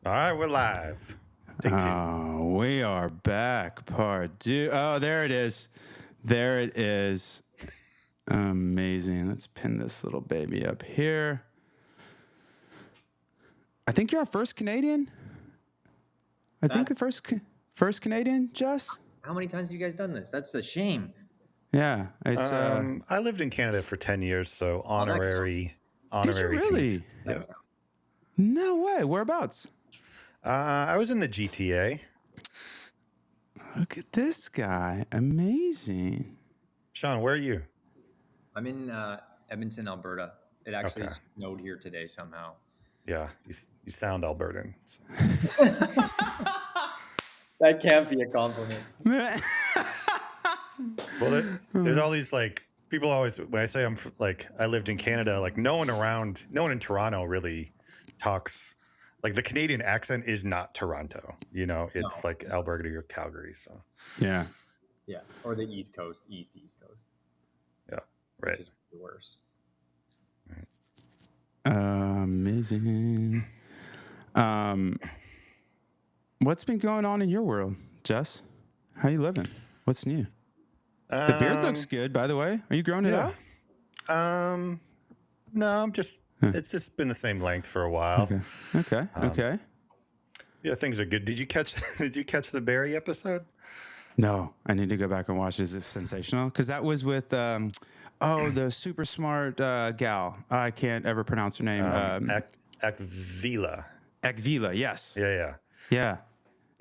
All right, we're live. Take two. Oh, we are back. Part two. Oh, there it is. There it is. Amazing. Let's pin this little baby up here. I think you're our first Canadian. I think the first Canadian, Jess. How many times have you guys done this? That's a shame. Yeah. It's, I lived in Canada for 10 years, so honorary. Did you really? Tweet. Yeah. No way. Whereabouts? I was in the GTA. Look at this guy. Amazing. Shaun, where are you? I'm in Edmonton, Alberta. It actually snowed here today somehow. Yeah, you sound Albertan. That can't be a compliment. Well, there's all these people always, when I say I lived in Canada, no one in Toronto really talks. The Canadian accent is not Toronto. It's No. Alberta or Calgary. So Yeah. Yeah, or the East Coast. yeah, right. Which is worse. Amazing. What's been going on in your world, Jess? How you living? What's new? The beard looks good, by the way. Are you growing it out? No, I'm just. It's just been the same length for a while. Okay. Yeah, things are good. Did you catch the Barry episode? No, I need to go back and watch. Is this sensational? Because that was with the super smart gal. I can't ever pronounce her name. Akvila. Akvila, yes. Yeah.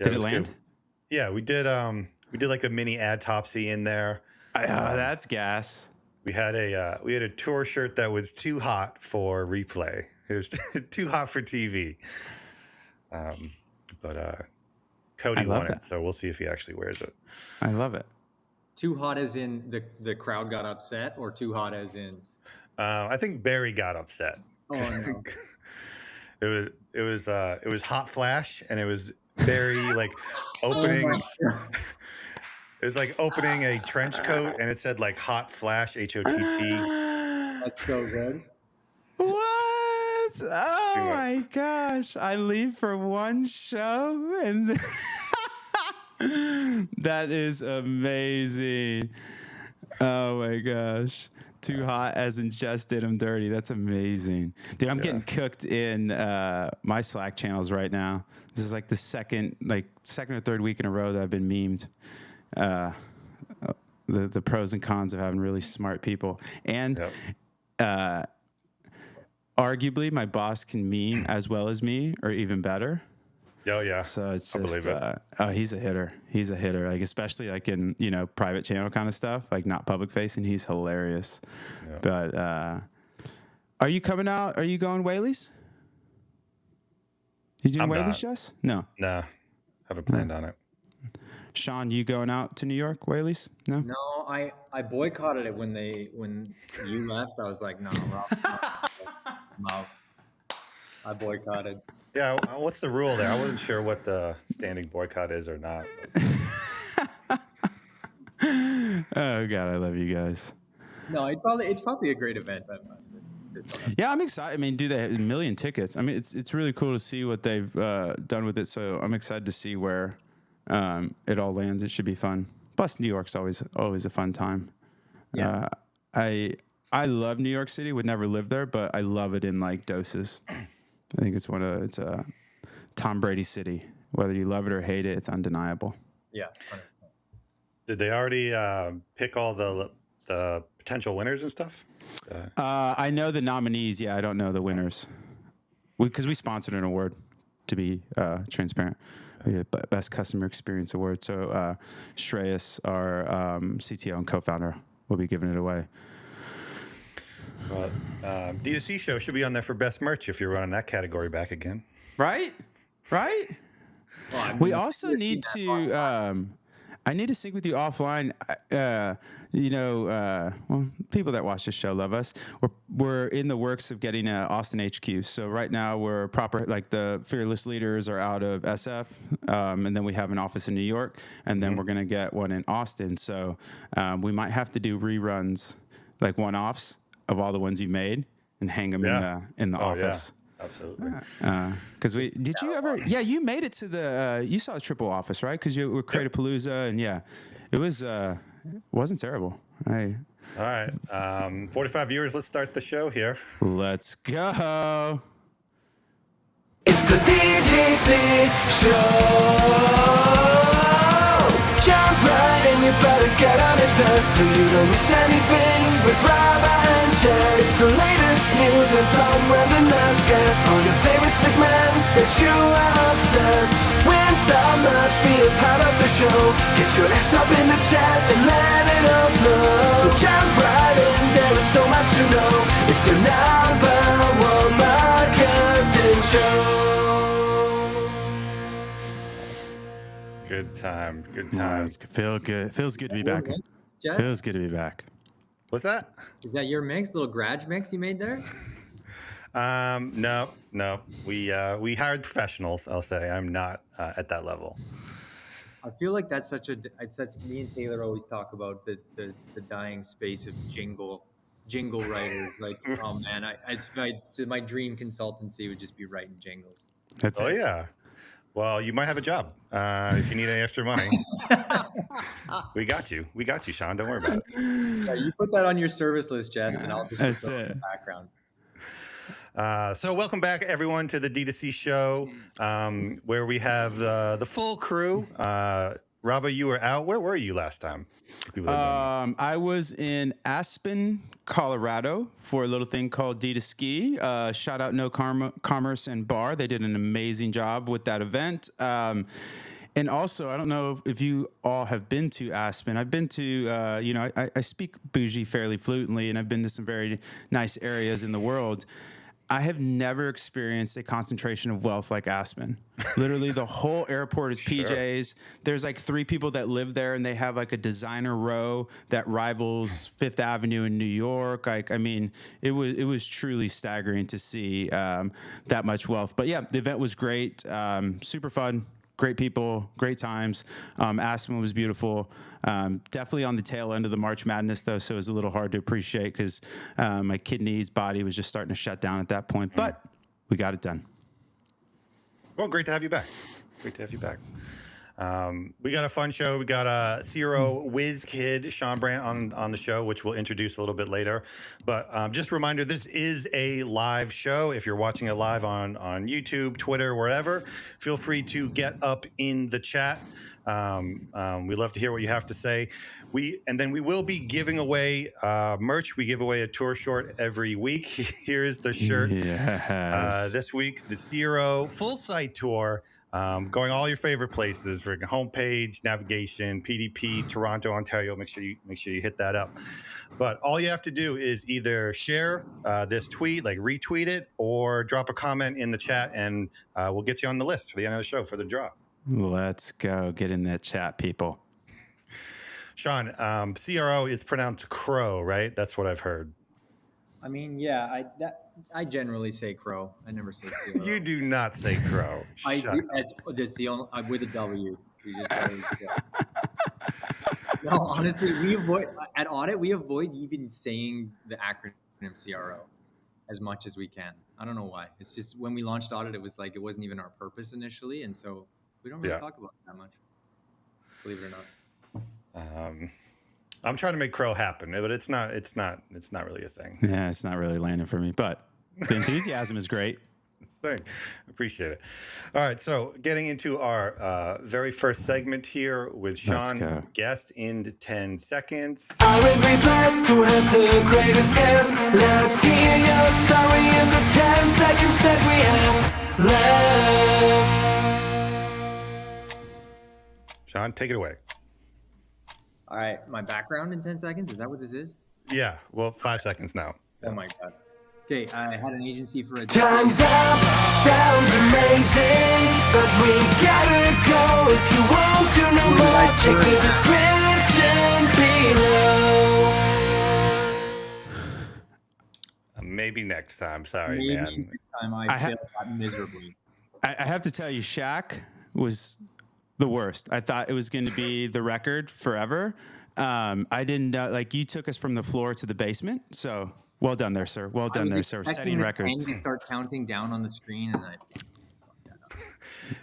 Did it land? Good. Yeah, we did a mini autopsy in there. That's gas. We had a tour shirt that was too hot for replay. It was too hot for TV. But Cody won it, so we'll see if he actually wears it. I love it. Too hot as in the crowd got upset, or too hot as in? I think Barry got upset. Oh no! it was hot flash, and it was Barry opening. It was opening a trench coat, and it said hot flash HOTT. That's so good. What? Oh my gosh! I leave for one show, and that is amazing. Oh my gosh! Too hot as in just did him dirty. That's amazing, dude. I'm getting cooked in my Slack channels right now. This is the second or third week in a row that I've been memed. The pros and cons of having really smart people, and arguably my boss can meme as well as me, or even better. Oh yeah. So it's just he's a hitter. He's a hitter. Especially in private channel kind of stuff, not public facing. He's hilarious. Yeah. But are you coming out? Are you going Whaley's? You doing Whaley's, Jess? No, haven't planned on it. Shaun, you going out to New York, Whaley's? No. No, I boycotted it when you left. I was like, no, I'm out. I boycotted. Yeah, what's the rule there? I wasn't sure what the standing boycott is or not. Oh God, I love you guys. No, it's probably a great event. Yeah, I'm excited. I mean, they have 1 million tickets? I mean, it's really cool to see what they've done with it. So I'm excited to see where it all lands. It should be fun. Plus, New York's always a fun time. Yeah. I love New York City. Would never live there, but I love it in doses. I think it's a Tom Brady city. Whether you love it or hate it, it's undeniable. Yeah. 100%. Did they already pick all the potential winners and stuff? I know the nominees. Yeah, I don't know the winners. Because we sponsored an award, to be transparent. Best Customer Experience Award. So Shreyas, our CTO and co-founder, will be giving it away. Well, DTC show should be on there for best merch if you're running that category back again. Right? Well, I mean, we also need to. I need to sync with you offline. Well, people that watch this show love us. We're in the works of getting an Austin HQ. So right now we're proper, the Fearless Leaders are out of SF, and then we have an office in New York, and then we're gonna get one in Austin. So we might have to do reruns, one-offs of all the ones you made, and hang them in the office. Yeah. absolutely. Because did you ever? Yeah, you made it to the. You saw the triple office, right? Because you were Creative-Palooza, and it was. Wasn't terrible. All right. 45 viewers. Let's start the show here. Let's go. It's the DTC Shoooooow. Jump right in, you better get on it fast so you don't miss anything with Robert and Jess. It's the latest news and some random guest. All your favorite segments that you are obsessed. Win some merch, be a part of the show. Get your ass up in the chat and let it all flow. So jump right in, there is so much to know. It's your number one marketing show. Good time. Feel good. Feels good to be back. Jess? Feels good to be back. What's that? Is that your mix, little garage mix you made there? No. We hired professionals. I'll say I'm not at that level. I feel like that's me and Taylor always talk about the dying space of jingle writers. Like, oh man, my dream consultancy would just be writing jingles. That's it. Yeah. Well, you might have a job if you need any extra money. We got you, Shaun. Don't worry about it. Yeah, you put that on your service list, Jess, and I'll just That's put it in it. the background. So welcome back, everyone, to the D2C show, where we have the full crew. Rabba, you were out. Where were you last time? I was in Aspen, Colorado for a little thing called D2Ski. Shout out No Commerce and Bar. They did an amazing job with that event. And also, I don't know if you all have been to Aspen. I've been to, I speak bougie fairly fluently, and I've been to some very nice areas in the world. I have never experienced a concentration of wealth like Aspen. Literally, the whole airport is PJs. There's like 3 people that live there, and they have like a designer row that rivals Fifth Avenue in New York. Like, I mean, it was truly staggering to see that much wealth. But yeah, the event was great, super fun. Great people, great times. Aspen was beautiful. Definitely on the tail end of the March Madness, though, so it was a little hard to appreciate because my kidneys, body was just starting to shut down at that point. But we got it done. Well, great to have you back. We got a fun show. We got a CRO whiz kid, Shaun Brandt, on the show, which we'll introduce a little bit later. But just a reminder, this is a live show. If you're watching it live on YouTube, Twitter, wherever, feel free to get up in the chat. We love to hear what you have to say. And then we will be giving away merch. We give away a tour short every week. Here's the shirt. Yes. This week, the CRO full site tour. Going all your favorite places for homepage, navigation, PDP, Toronto, Ontario. Make sure you hit that up. But all you have to do is either share this tweet, like retweet it, or drop a comment in the chat, and we'll get you on the list for the end of the show for the draw. Let's go. Get in that chat, people. Shaun, CRO is pronounced crow, right? That's what I've heard. I mean, yeah, I generally say crow. I never say CRO. You do not say crow. That's the only with a W. No, honestly, we avoid even saying the acronym CRO as much as we can. I don't know why. It's just when we launched Audit, it was like it wasn't even our purpose initially, and so we don't really talk about it that much. Believe it or not. I'm trying to make crow happen, but it's not really a thing. Yeah, it's not really landing for me, but the enthusiasm is great. Appreciate it. All right, so getting into our very first segment here with Shaun, guest in 10 seconds. Aren't we blessed to have the greatest guest? Let's hear your story in the 10 seconds that we have left. Shaun, take it away. All right, my background in 10 seconds? Is that what this is? Yeah, well, 5 seconds now. Oh my God. Okay, I had an agency for a... Time's up, sounds amazing, but we gotta go. If you want to know more, check the description below. Maybe next time, sorry, Maybe man. next time I failed that miserably. I have to tell you, Shaq was the worst. I thought it was going to be the record forever. I didn't know, like, you took us from the floor to the basement, so Well done there, sir. Well done there, sir. Setting records. To start counting down on the screen, and I.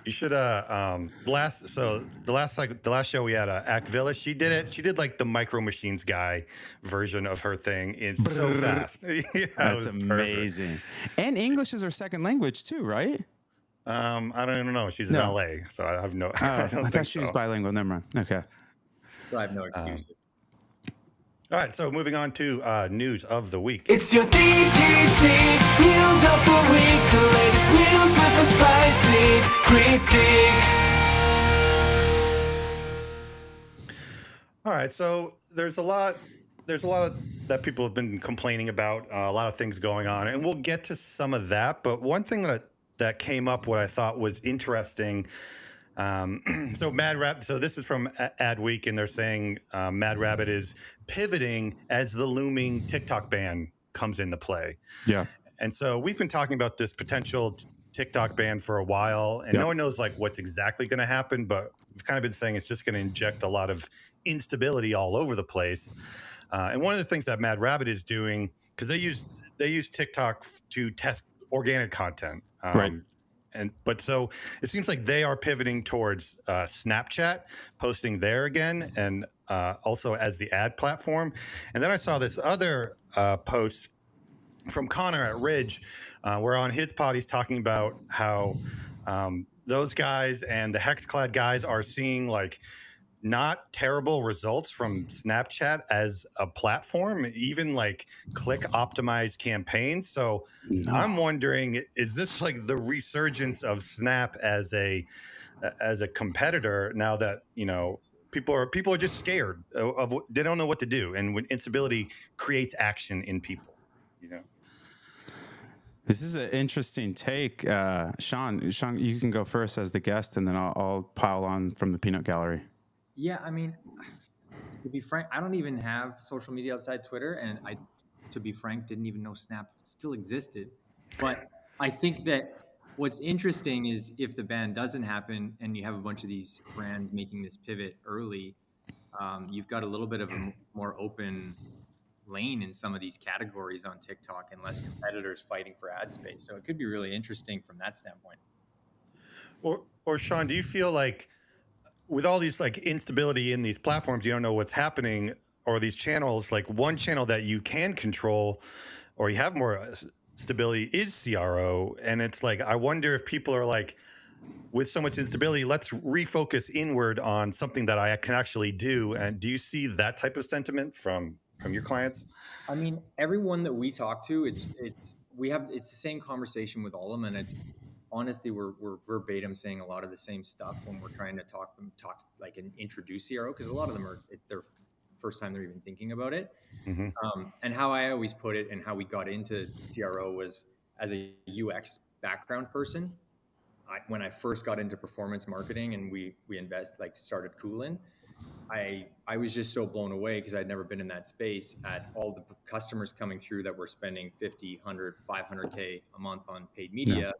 You should the last show we had Actvilla, she did it. She did like the Micro Machines guy version of her thing. It's so fast. Yeah, that's amazing. Perfect. And English is her second language too, right? I don't even know. She's in LA, so I have no. I thought she was bilingual. Never mind. Okay. So I have no excuses. All right, so moving on to news of the week. It's your DTC News of the Week, the latest news with a spicy critique. All right, so there's a lot of that people have been complaining about, a lot of things going on, and we'll get to some of that. But one thing that came up, what I thought was interesting. So this is from Adweek, and they're saying Mad Rabbit is pivoting as the looming TikTok ban comes into play. Yeah. And so we've been talking about this potential TikTok ban for a while, and no one knows like what's exactly going to happen, but we've kind of been saying it's just going to inject a lot of instability all over the place. And one of the things that Mad Rabbit is doing, because they use TikTok to test organic content. Right. But so it seems like they are pivoting towards Snapchat, posting there again, and also as the ad platform. And then I saw this other post from Connor at Ridge, where on his pod he's talking about how those guys and the Hexclad guys are seeing like not terrible results from Snapchat as a platform, even like click optimized campaigns. So I'm wondering, is this like the resurgence of Snap as a competitor now that, you know, people are just scared of they don't know what to do, and when instability creates action in people, you know. This is an interesting take. Shaun, you can go first as the guest, and then I'll pile on from the peanut gallery. Yeah, I mean, to be frank, I don't even have social media outside Twitter, and to be frank, didn't even know Snap still existed. But I think that what's interesting is if the ban doesn't happen and you have a bunch of these brands making this pivot early, you've got a little bit of a more open lane in some of these categories on TikTok and less competitors fighting for ad space. So it could be really interesting from that standpoint. Or Shaun, do you feel like with all these like instability in these platforms, you don't know what's happening, or these channels, like one channel that you can control or you have more stability is CRO. And it's like, I wonder if people are like, with so much instability, let's refocus inward on something that I can actually do. And do you see that type of sentiment from your clients? I mean, everyone that we talk to, it's the same conversation with all of them, and it's honestly, we're verbatim saying a lot of the same stuff when we're trying to talk like and introduce CRO, because a lot of them are their first time they're even thinking about it. Mm-hmm. And how I always put it, and how we got into CRO was as a UX background person. When I first got into performance marketing and we started Coolin, I was just so blown away because I'd never been in that space at all the customers coming through that were spending 50, 100, 500K a month on paid media.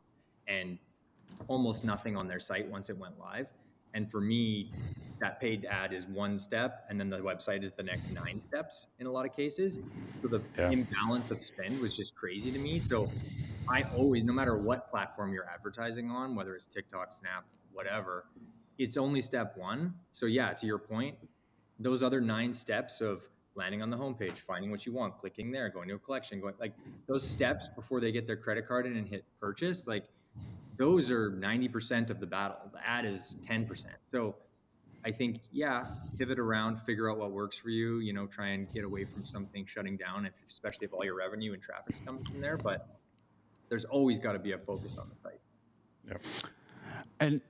And almost nothing on their site once it went live. And for me, that paid ad is one step, and then the website is the next 9 steps in a lot of cases. So the imbalance of spend was just crazy to me. So I always, no matter what platform you're advertising on, whether it's TikTok, Snap, whatever, it's only step 1. So yeah, to your point, those other 9 steps of landing on the homepage, finding what you want, clicking there, going to a collection, going like those steps before they get their credit card in and hit purchase, like those are 90% of the battle. The ad is 10%. So I think, pivot around, figure out what works for you, you know, try and get away from something shutting down, especially if all your revenue and traffic's coming from there. But there's always got to be a focus on the site. Yep. And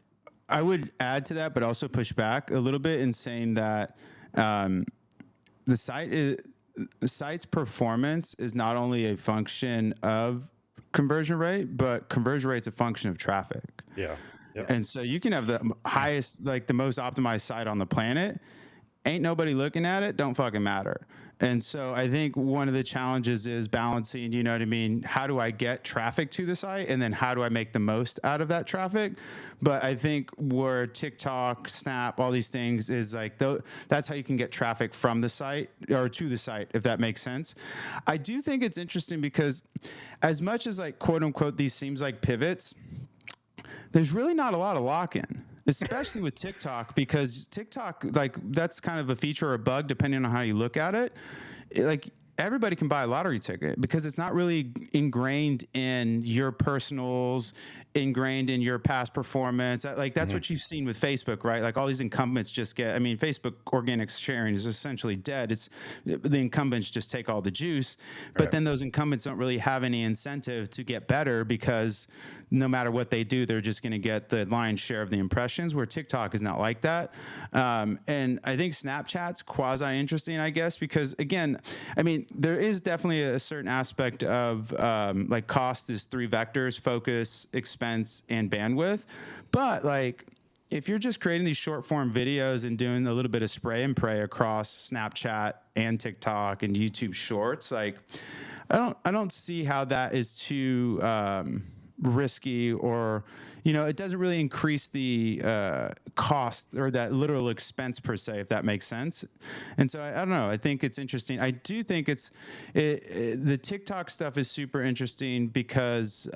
I would add to that, but also push back a little bit in saying that the site's performance is not only a function of conversion rate, but conversion rate's a function of traffic. Yeah. Yep. And so you can have the highest, like the most optimized site on the planet. Ain't nobody looking at it, don't fucking matter. And so I think one of the challenges is balancing, you know what I mean? How do I get traffic to the site? And then how do I make the most out of that traffic? But I think where TikTok, Snap, all these things is like, that's how you can get traffic from the site or to the site, if that makes sense. I do think it's interesting because as much as like, quote unquote, these seems like pivots, there's really not a lot of lock-in, especially with TikTok, because TikTok, like, that's kind of a feature or a bug, depending on how you look at it. Like, everybody can buy a lottery ticket because it's not really ingrained in your personals, ingrained in your past performance. Like, that's what you've seen with Facebook, right? Like, all these incumbents just get, I mean, Facebook organic sharing is essentially dead. It's the incumbents just take all the juice, but then those incumbents don't really have any incentive to get better because no matter what they do, they're just going to get the lion's share of the impressions, where TikTok is not like that. And I think Snapchat's quasi interesting, I guess, because again, I mean, there is definitely a certain aspect of like cost is 3 vectors: focus, expense, and bandwidth. But like, if you're just creating these short form videos and doing a little bit of spray and pray across Snapchat and TikTok and YouTube Shorts, like, I don't see how that is too risky, or, you know, it doesn't really increase the cost or that literal expense per se, if that makes sense. And so I don't know. I think it's interesting. I do think the TikTok stuff is super interesting because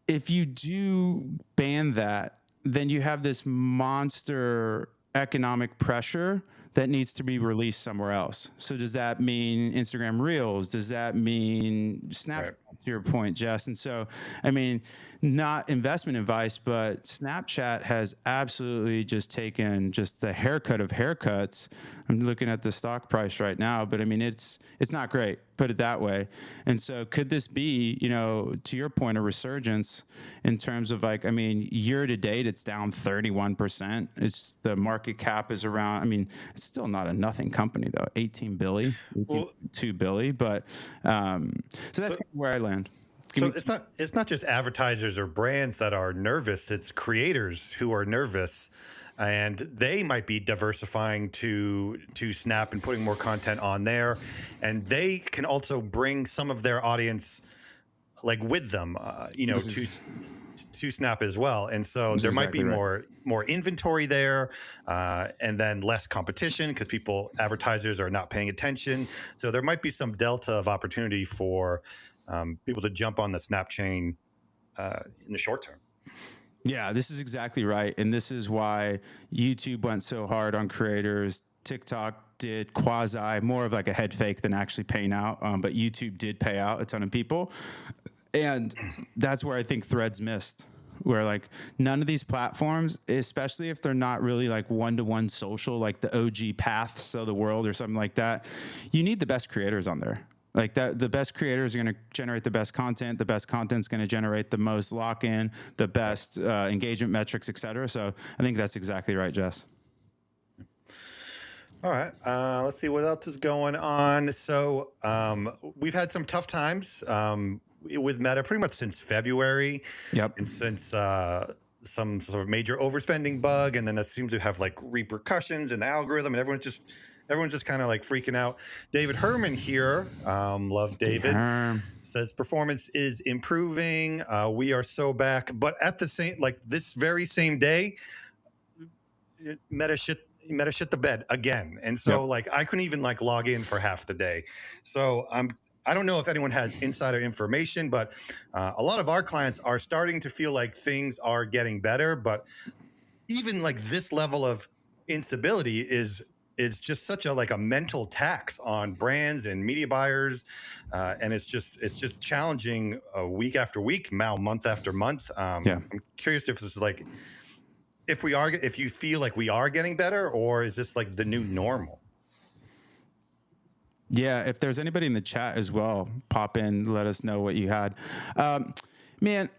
if you do ban that, then you have this monster economic pressure that needs to be released somewhere else. So does that mean Instagram Reels? Does that mean Snapchat, to your point, Jess? And so, I mean, not investment advice, but Snapchat has absolutely just taken just the haircut of haircuts. I'm looking at the stock price right now, but I mean, it's not great, put it that way. And so could this be, you know, to your point, a resurgence in terms of like, I mean, year to date, it's down 31%. It's the market cap is around, I mean, it's still not a nothing company though, 18 billion, 2 billion, but so that's kind of where I land. So it's not just advertisers or brands that are nervous. It's creators who are nervous, and they might be diversifying to Snap and putting more content on there, and they can also bring some of their audience like with them, you know, to Snap as well. And so there might be more inventory there, and then less competition because advertisers are not paying attention. So there might be some delta of opportunity for people to jump on the Snap chain in the short term. Yeah, this is exactly right. And this is why YouTube went so hard on creators. TikTok did quasi more of like a head fake than actually paying out. But YouTube did pay out a ton of people. And that's where I think Threads missed, where like none of these platforms, especially if they're not really like one-to-one social, like the OG Paths of the world or something like that, you need the best creators on there. Like that, the best creators are going to generate the best content. The best content's going to generate the most lock-in, the best engagement metrics, et cetera. So I think that's exactly right, Jess. All right. Let's see what else is going on. So we've had some tough times with Meta pretty much since February. Yep. And since some sort of major overspending bug, and then that seems to have like repercussions in the algorithm, and everyone's just kind of like freaking out. David Herman here, love David, says performance is improving. We are so back, but at the same, like this very same day, Meta shit the bed again. And so like I couldn't even like log in for half the day. So I don't know if anyone has insider information, but a lot of our clients are starting to feel like things are getting better. But even like this level of instability is just such a mental tax on brands and media buyers, and it's just challenging week after week, now month after month. I'm curious if this is like if you feel like we are getting better, or is this like the new normal? Yeah, if there's anybody in the chat as well, pop in, let us know what you had. Man,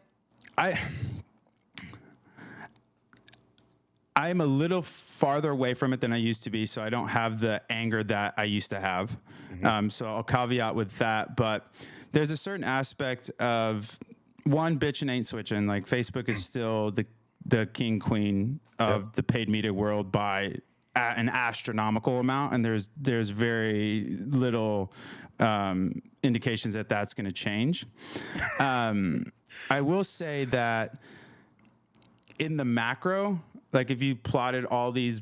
I'm a little farther away from it than I used to be, so I don't have the anger that I used to have. So I'll caveat with that. But there's a certain aspect of, one, bitching ain't switching. Like Facebook is still the king, queen of the paid media world by an astronomical amount, and there's very little indications that that's going to change. I will say that in the macro, like if you plotted all these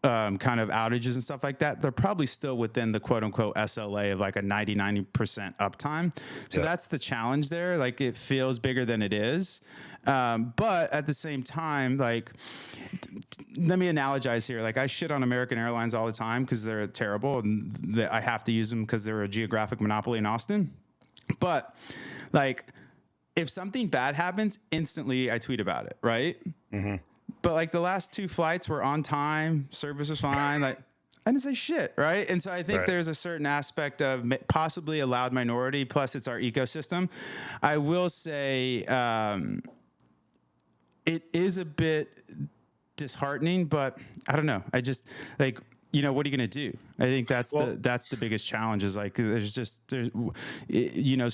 kind of outages and stuff like that, they're probably still within the quote unquote SLA of like a 90% uptime. So that's the challenge there. Like it feels bigger than it is. But at the same time, like, let me analogize here. Like I shit on American Airlines all the time because they're terrible and I have to use them because they're a geographic monopoly in Austin. But like, if something bad happens, instantly I tweet about it, right? Mm-hmm. But like the last 2 flights were on time, service was fine. Like I didn't say shit, right? And so I think there's a certain aspect of possibly a loud minority. Plus, it's our ecosystem. I will say it is a bit disheartening, but I don't know. I just like. What are you going to do? I think that's the biggest challenge is like, there's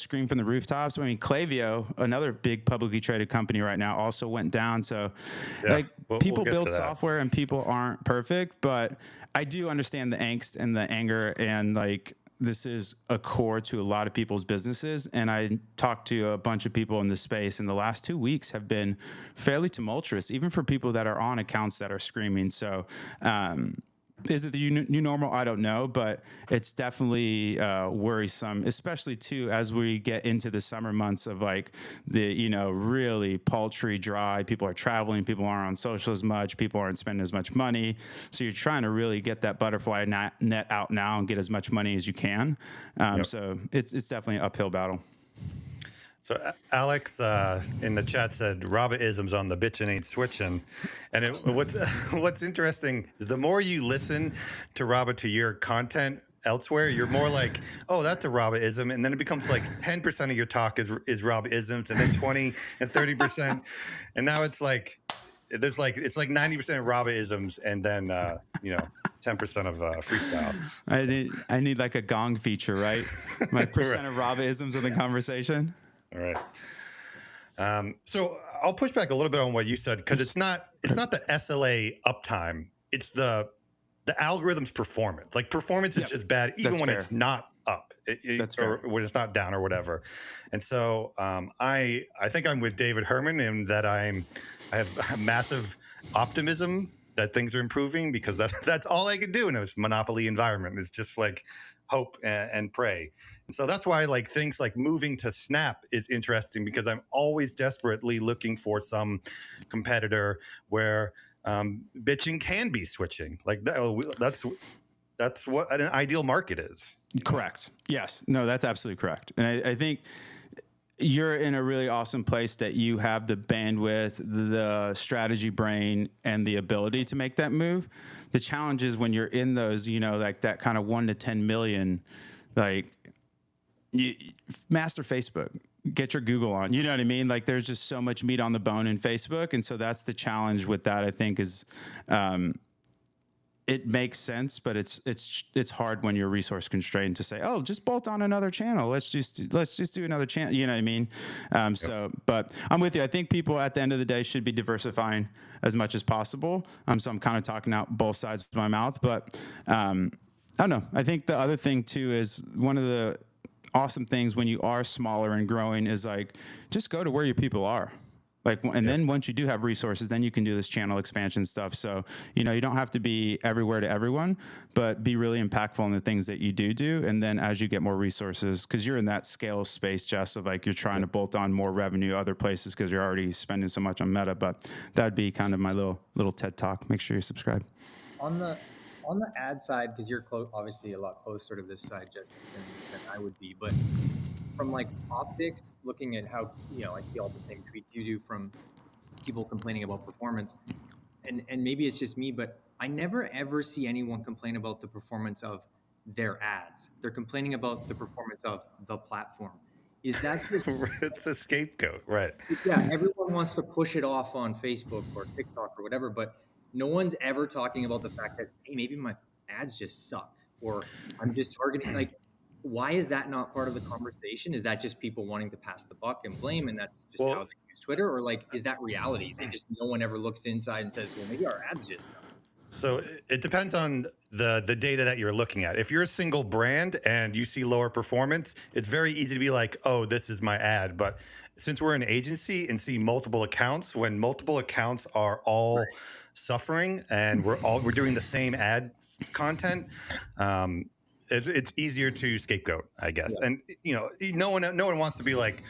scream from the rooftops. I mean, Klaviyo, another big publicly traded company right now, also went down. So people build software and people aren't perfect, but I do understand the angst and the anger, and like, this is a core to a lot of people's businesses. And I talked to a bunch of people in this space, and the last 2 weeks have been fairly tumultuous, even for people that are on accounts that are screaming. So, is it the new normal? I don't know, but it's definitely worrisome, especially too as we get into the summer months of like the really paltry, dry. People are traveling, people aren't on social as much, people aren't spending as much money. So you're trying to really get that butterfly net out now and get as much money as you can. So it's definitely an uphill battle. So Alex in the chat said Robert-isms on the bitchin' ain't switching, and what's interesting is the more you listen to Robert, to your content elsewhere, you're more like, oh, that's a Robert-ism, and then it becomes like 10% of your talk is Robert-isms, and then 20 and 30%, and now it's like it's like 90% of Robert-isms, and then 10% of freestyle. I need like a gong feature, right? My percent of Robert-isms in the conversation. All right. So I'll push back a little bit on what you said, because it's not the SLA uptime. It's the algorithm's performance. Like performance is just bad, even when it's not up. Or when it's not down or whatever. And so I think I'm with David Herman in that I have massive optimism that things are improving, because that's all I can do in this monopoly environment. It's just like hope and pray. And so that's why like things like moving to Snap is interesting, because I'm always desperately looking for some competitor where bitching can be switching. Like that's what an ideal market is. Correct. Yes. No, that's absolutely correct. And I think you're in a really awesome place that you have the bandwidth, the strategy brain, and the ability to make that move. The challenge is when you're in those, like that kind of 1 to 10 million, like master Facebook, get your Google on, you know what I mean? Like there's just so much meat on the bone in Facebook. And so that's the challenge with that, I think, is it makes sense, but it's hard when you're resource constrained to say, oh, just bolt on another channel. Let's just do another channel. You know what I mean? So, but I'm with you. I think people at the end of the day should be diversifying as much as possible. So I'm kind of talking out both sides of my mouth, but I don't know. I think the other thing too is one of the awesome things when you are smaller and growing is like, just go to where your people are. Like, and then once you do have resources, then you can do this channel expansion stuff. So, you don't have to be everywhere to everyone, but be really impactful in the things that you do. And then as you get more resources, because you're in that scale space, Jess, of like you're trying to bolt on more revenue other places because you're already spending so much on Meta. But that'd be kind of my little TED talk. Make sure you subscribe. On the ad side, because you're obviously a lot closer to this side, Jess, than I would be, but from like optics, looking at how, I see all the same tweets you do from people complaining about performance, and maybe it's just me, but I never ever see anyone complain about the performance of their ads. They're complaining about the performance of the platform. Is that just, it's a scapegoat, right? Yeah, everyone wants to push it off on Facebook or TikTok or whatever, but no one's ever talking about the fact that, hey, maybe my ads just suck, or I'm just targeting like. Why is that not part of the conversation? Is that just people wanting to pass the buck and blame, and that's just how they use Twitter? Or like, is that reality? They just, no one ever looks inside and says, well, maybe our ads just suck. So it depends on the data that you're looking at. If you're a single brand and you see lower performance, it's very easy to be like, oh, this is my ad. But since we're an agency and see multiple accounts, when multiple accounts are all suffering and we're doing the same ad content, it's easier to scapegoat, I guess. And no one wants to be like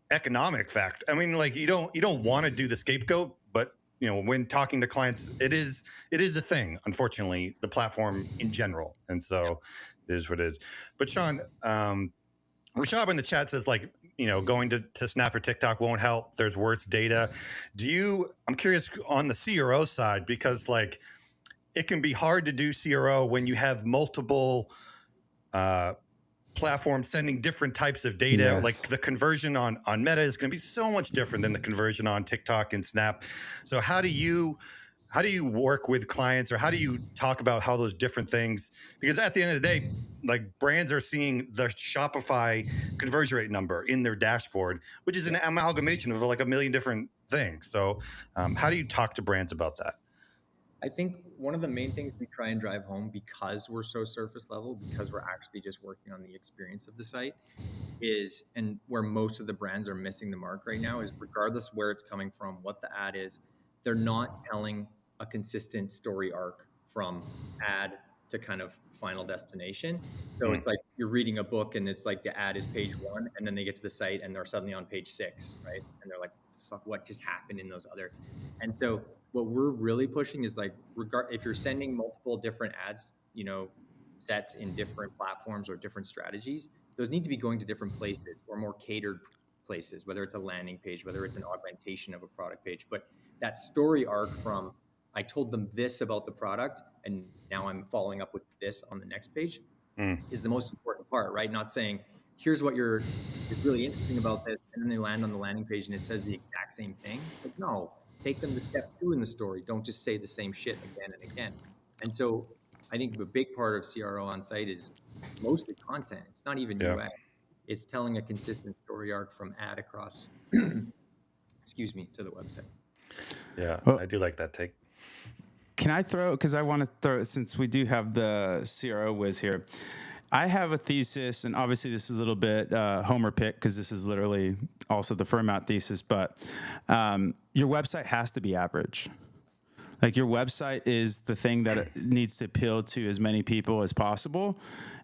economic fact. I mean, like you don't want to do the scapegoat, but when talking to clients, it is a thing, unfortunately, the platform in general. And so it is what it is. But Shaun, Rashab in the chat says like, going to Snap or TikTok won't help. There's worse data. I'm curious on the CRO side, because like it can be hard to do CRO when you have multiple platforms sending different types of data. Yes. Like the conversion on Meta is going to be so much different than the conversion on TikTok and Snap. So how do you work with clients, or how do you talk about how those different things, because at the end of the day, like brands are seeing the Shopify conversion rate number in their dashboard, which is an amalgamation of like a million different things. So how do you talk to brands about that? I think one of the main things we try and drive home, because we're so surface level, because we're actually just working on the experience of the site, is, and where most of the brands are missing the mark right now, is regardless where it's coming from, what the ad is, they're not telling a consistent story arc from ad to kind of final destination. So it's like you're reading a book and it's like the ad is page 1, and then they get to the site and they're suddenly on page 6, right? And they're like, fuck, what just happened in those other? And so what we're really pushing is like, if you're sending multiple different ads, sets in different platforms or different strategies, those need to be going to different places or more catered places, whether it's a landing page, whether it's an augmentation of a product page. But that story arc from, I told them this about the product and now I'm following up with this on the next page, is the most important part, right? Not saying, here's what is really interesting about this, and then they land on the landing page and it says the exact same thing. Like, no, take them to step 2 in the story. Don't just say the same shit again and again. And so I think a big part of CRO on site is mostly content. It's not even UX. It's telling a consistent story arc from ad across, excuse me, to the website. Yeah, well, I do like that take. Can I throw, because I want to throw, since we do have the CRO whiz here, I have a thesis, and obviously this is a little bit homer pick because this is literally also the firm out thesis, but your website has to be average. Like your website is the thing that it needs to appeal to as many people as possible.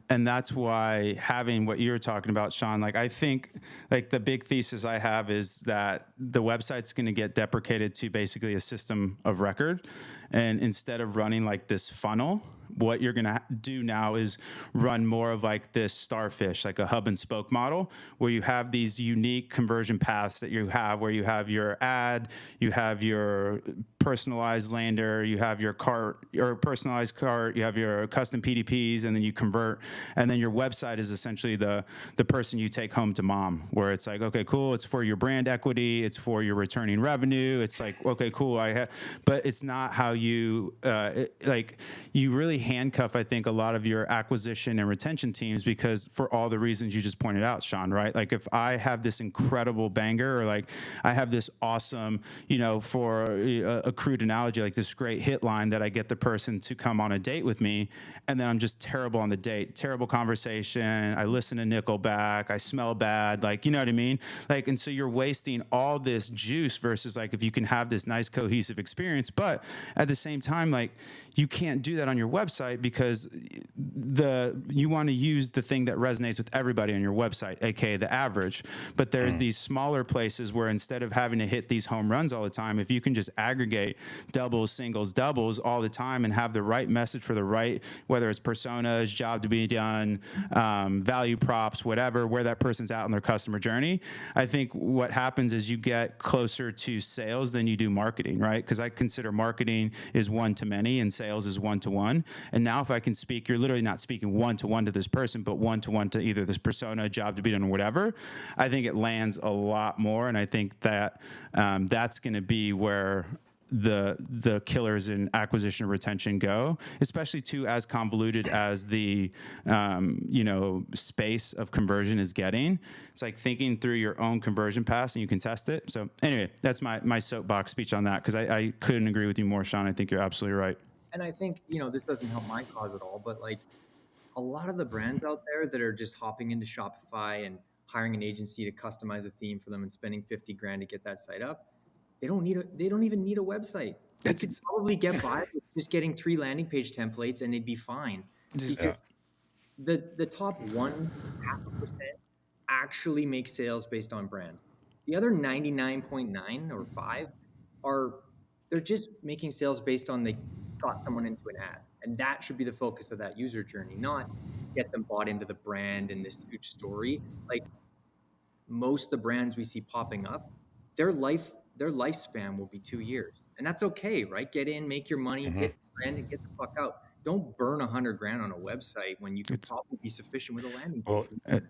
And that's why having what you're talking about, Shaun, like I think like the big thesis I have is that the website's going to get deprecated to basically a system of record. And instead of running like this funnel, what you're going to do now is run more of like this starfish, like a hub and spoke model, where you have these unique conversion paths that you have, where you have your ad, you have your personalized lander, you have your cart, your personalized cart, you have your custom PDPs, and then you convert. And then your website is essentially the person you take home to mom, where it's like, okay, cool. It's for your brand equity. It's for your returning revenue. It's like, okay, cool. But it's not how you, you really handcuff, I think, a lot of your acquisition and retention teams, because for all the reasons you just pointed out, Shaun, right? Like if I have this incredible banger, or like I have this awesome, for a crude analogy, like this great hit line that I get the person to come on a date with me, and then I'm just terrible on the date, terrible conversation. I listen to Nickelback, I smell bad, like, you know what I mean? Like, and so you're wasting all this juice versus like if you can have this nice cohesive experience, but at the same time, like you can't do that on your website because you want to use the thing that resonates with everybody on your website, aka the average. But there's these smaller places where instead of having to hit these home runs all the time, if you can just aggregate doubles, singles, doubles all the time and have the right message for the right, whether it's personas, job to be done, value props, whatever, where that person's at on their customer journey, I think what happens is you get closer to sales than you do marketing, right? Because I consider marketing is one to many and sales is one to one. And now if I can speak, you're literally not speaking one to one to this person, but one to one to either this persona, job to be done, or whatever. I think it lands a lot more. And I think that that's going to be where the killers in acquisition and retention go, especially too as convoluted as the space of conversion is getting. It's like thinking through your own conversion paths and you can test it. So anyway, that's my soapbox speech on that, because I couldn't agree with you more, Shaun. I think you're absolutely right. And I think, this doesn't help my cause at all, but like a lot of the brands out there that are just hopping into Shopify and hiring an agency to customize a theme for them and spending 50 grand to get that site up, they don't even need a website. They could probably get by with just getting 3 landing page templates and they'd be fine. The top 1.5% actually make sales based on brand. The other 99.9 or 5 they're just making sales based on they got someone into an ad. And that should be the focus of that user journey, not get them bought into the brand and this huge story. Like most of the brands we see popping up, their lifespan will be 2 years. And that's okay, right? Get in, make your money, hit the brand, and get the fuck out. Don't burn 100 grand on a website when you can probably be sufficient with a landing page.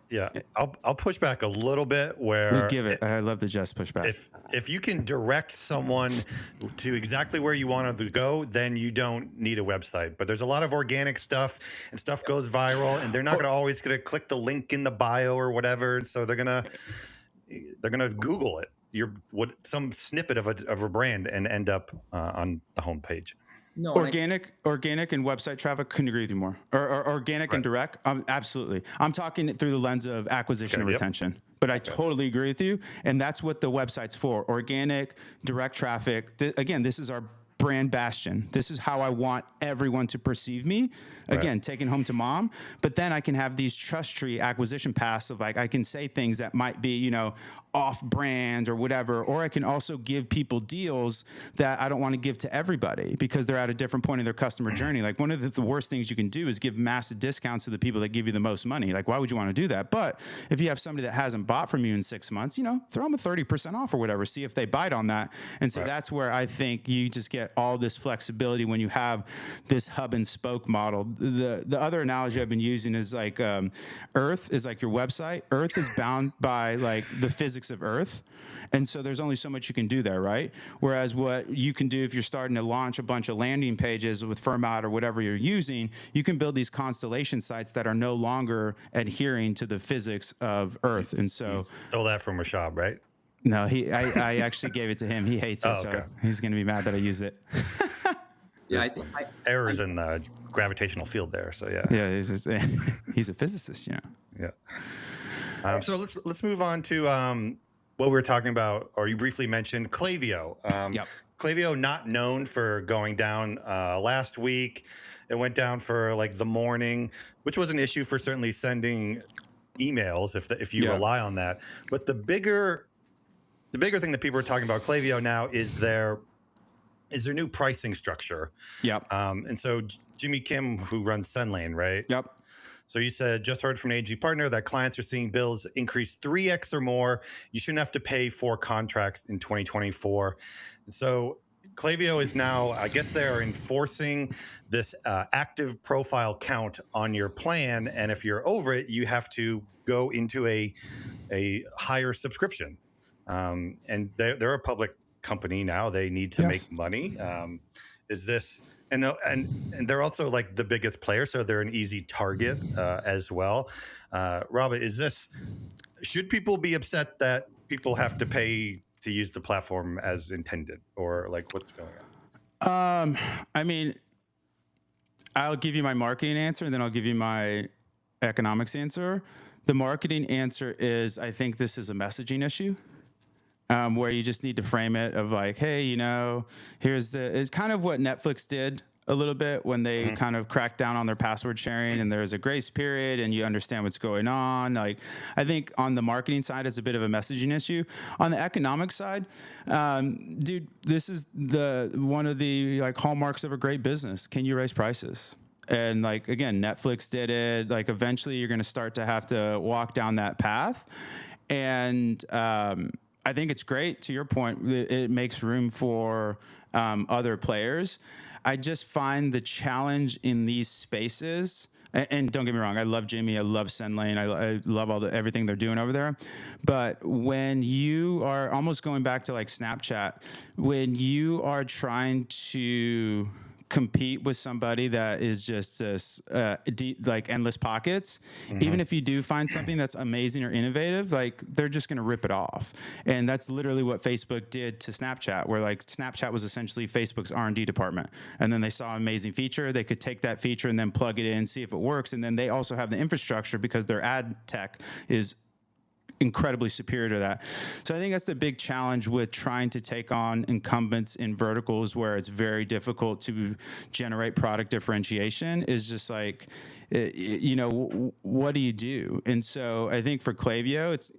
Yeah, I'll push back a little bit. Where give it. I love the just pushback. If you can direct someone to exactly where you want them to go, then you don't need a website. But there's a lot of organic stuff, and stuff goes viral, and they're not always gonna click the link in the bio or whatever. So they're gonna Google it. Some snippet of a brand and end up on the homepage. No, organic and website traffic, couldn't agree with you more. Or organic and direct, absolutely. I'm talking it through the lens of acquisition and retention. But I totally agree with you, and that's what the website's for. Organic, direct traffic. Again, this is our brand bastion. This is how I want everyone to perceive me. Again, taking home to mom. But then I can have these trust tree acquisition paths of like I can say things that might be, off brand or whatever, or I can also give people deals that I don't want to give to everybody because they're at a different point in their customer journey. Like one of the worst things you can do is give massive discounts to the people that give you the most money. Like why would you want to do that? But if you have somebody that hasn't bought from you in 6 months, throw them a 30% off or whatever, see if they bite on that. And so that's where I think you just get all this flexibility when you have this hub and spoke model. The other analogy I've been using is like Earth is like your website. Earth is bound by like the physics of Earth. And so there's only so much you can do there, right? Whereas what you can do if you're starting to launch a bunch of landing pages with Firmout or whatever you're using, you can build these constellation sites that are no longer adhering to the physics of Earth. And so you stole that from Rashab, right? No, I actually gave it to him. He hates it, so he's going to be mad that I use it. Yeah, errors in the gravitational field there. So yeah, he's a physicist, Yeah. So let's move on to what we were talking about, or you briefly mentioned Klaviyo. Klaviyo not known for going down last week. It went down for like the morning, which was an issue for certainly sending emails if you rely on that. But the bigger thing that people are talking about Klaviyo now is their new pricing structure. And so Jimmy Kim, who runs SendLane, right? So you said, just heard from an AG partner that clients are seeing bills increase 3x or more. You shouldn't have to pay 4 contracts in 2024. And so Klaviyo is now, I guess they're enforcing this active profile count on your plan. And if you're over it, you have to go into a higher subscription. And they're a public company now. They need to make money. Is this... And they're also like the biggest player, so they're an easy target as well. Robert, should people be upset that people have to pay to use the platform as intended, or like what's going on? I mean, I'll give you my marketing answer, and then I'll give you my economics answer. The marketing answer is, I think this is a messaging issue. Where you just need to frame it of like, hey, it's kind of what Netflix did a little bit when they kind of cracked down on their password sharing, and there's a grace period and you understand what's going on. Like, I think on the marketing side, it's a bit of a messaging issue. On the economic side, dude, this is one of the like hallmarks of a great business. Can you raise prices? And like, again, Netflix did it. Like eventually you're going to start to have to walk down that path. And, I think it's great. To your point, it makes room for other players. I just find the challenge in these spaces, and don't get me wrong, I love Jimmy, I love SendLane, I love everything they're doing over there. But when you are almost going back to like Snapchat, when you are trying to compete with somebody that is just this like endless pockets. Even if you do find something that's amazing or innovative, like they're just going to rip it off. And that's literally what Facebook did to Snapchat, where like Snapchat was essentially Facebook's R&D department. And then they saw an amazing feature. They could take that feature and then plug it in, see if it works. And then they also have the infrastructure because their ad tech is incredibly superior to that. So I think that's the big challenge with trying to take on incumbents in verticals where it's very difficult to generate product differentiation, is just like, you know, what do you do? And so I think for Klaviyo, it's,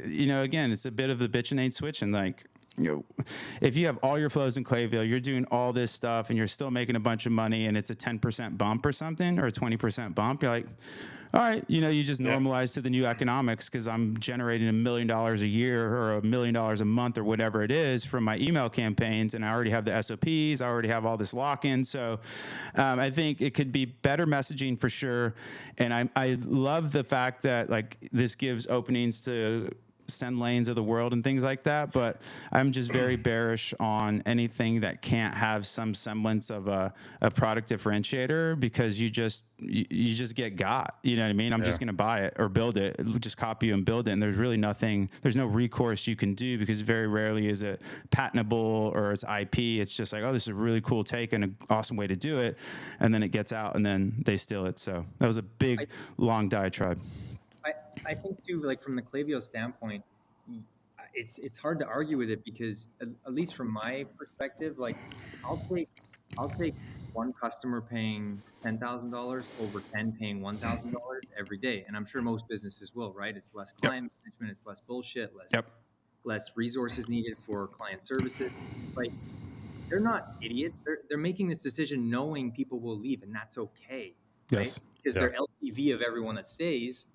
you know, again, it's a bit of the bitch and ain't switching. Like, you know, if you have all your flows in Klaviyo, you're doing all this stuff and you're still making a bunch of money and it's a 10% bump or something, or a 20% bump, you're like, all right, you know, you just normalize to the new economics because I'm generating $1 million a year or $1 million a month or whatever it is from my email campaigns. And I already have the SOPs. I already have all this lock-in. So I think it could be better messaging for sure. And I love the fact that like this gives openings to send lanes of the world and things like that, but I'm just very bearish on anything that can't have some semblance of a product differentiator, because you just get got, you know what I mean? I'm just going to buy it or build it, just copy and build it. And there's really nothing, there's no recourse you can do, because very rarely is it patentable or it's IP. It's just like, oh, this is a really cool take and an awesome way to do it. And then it gets out and then they steal it. So that was a big, long diatribe. I think too, like from the Klaviyo standpoint, it's hard to argue with it, because at least from my perspective, like I'll take one customer paying $10,000 over 10 paying $1,000 every day, and I'm sure most businesses will, right? It's less client management, it's less bullshit, less resources needed for client services. Like, they're not idiots. They're making this decision knowing people will leave, and that's okay, right? Because their LTV of everyone that stays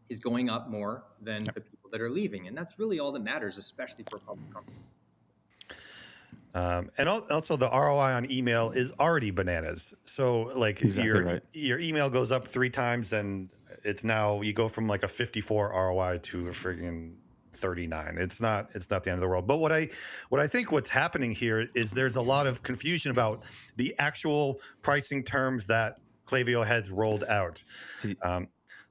is going up more than the people that are leaving. And that's really all that matters, especially for a public company. And also the ROI on email is already bananas. So like your email goes up 3 times and it's now, you go from like a 54 ROI to a friggin' 39. It's not the end of the world. But what I think what's happening here is there's a lot of confusion about the actual pricing terms that Klaviyo has rolled out.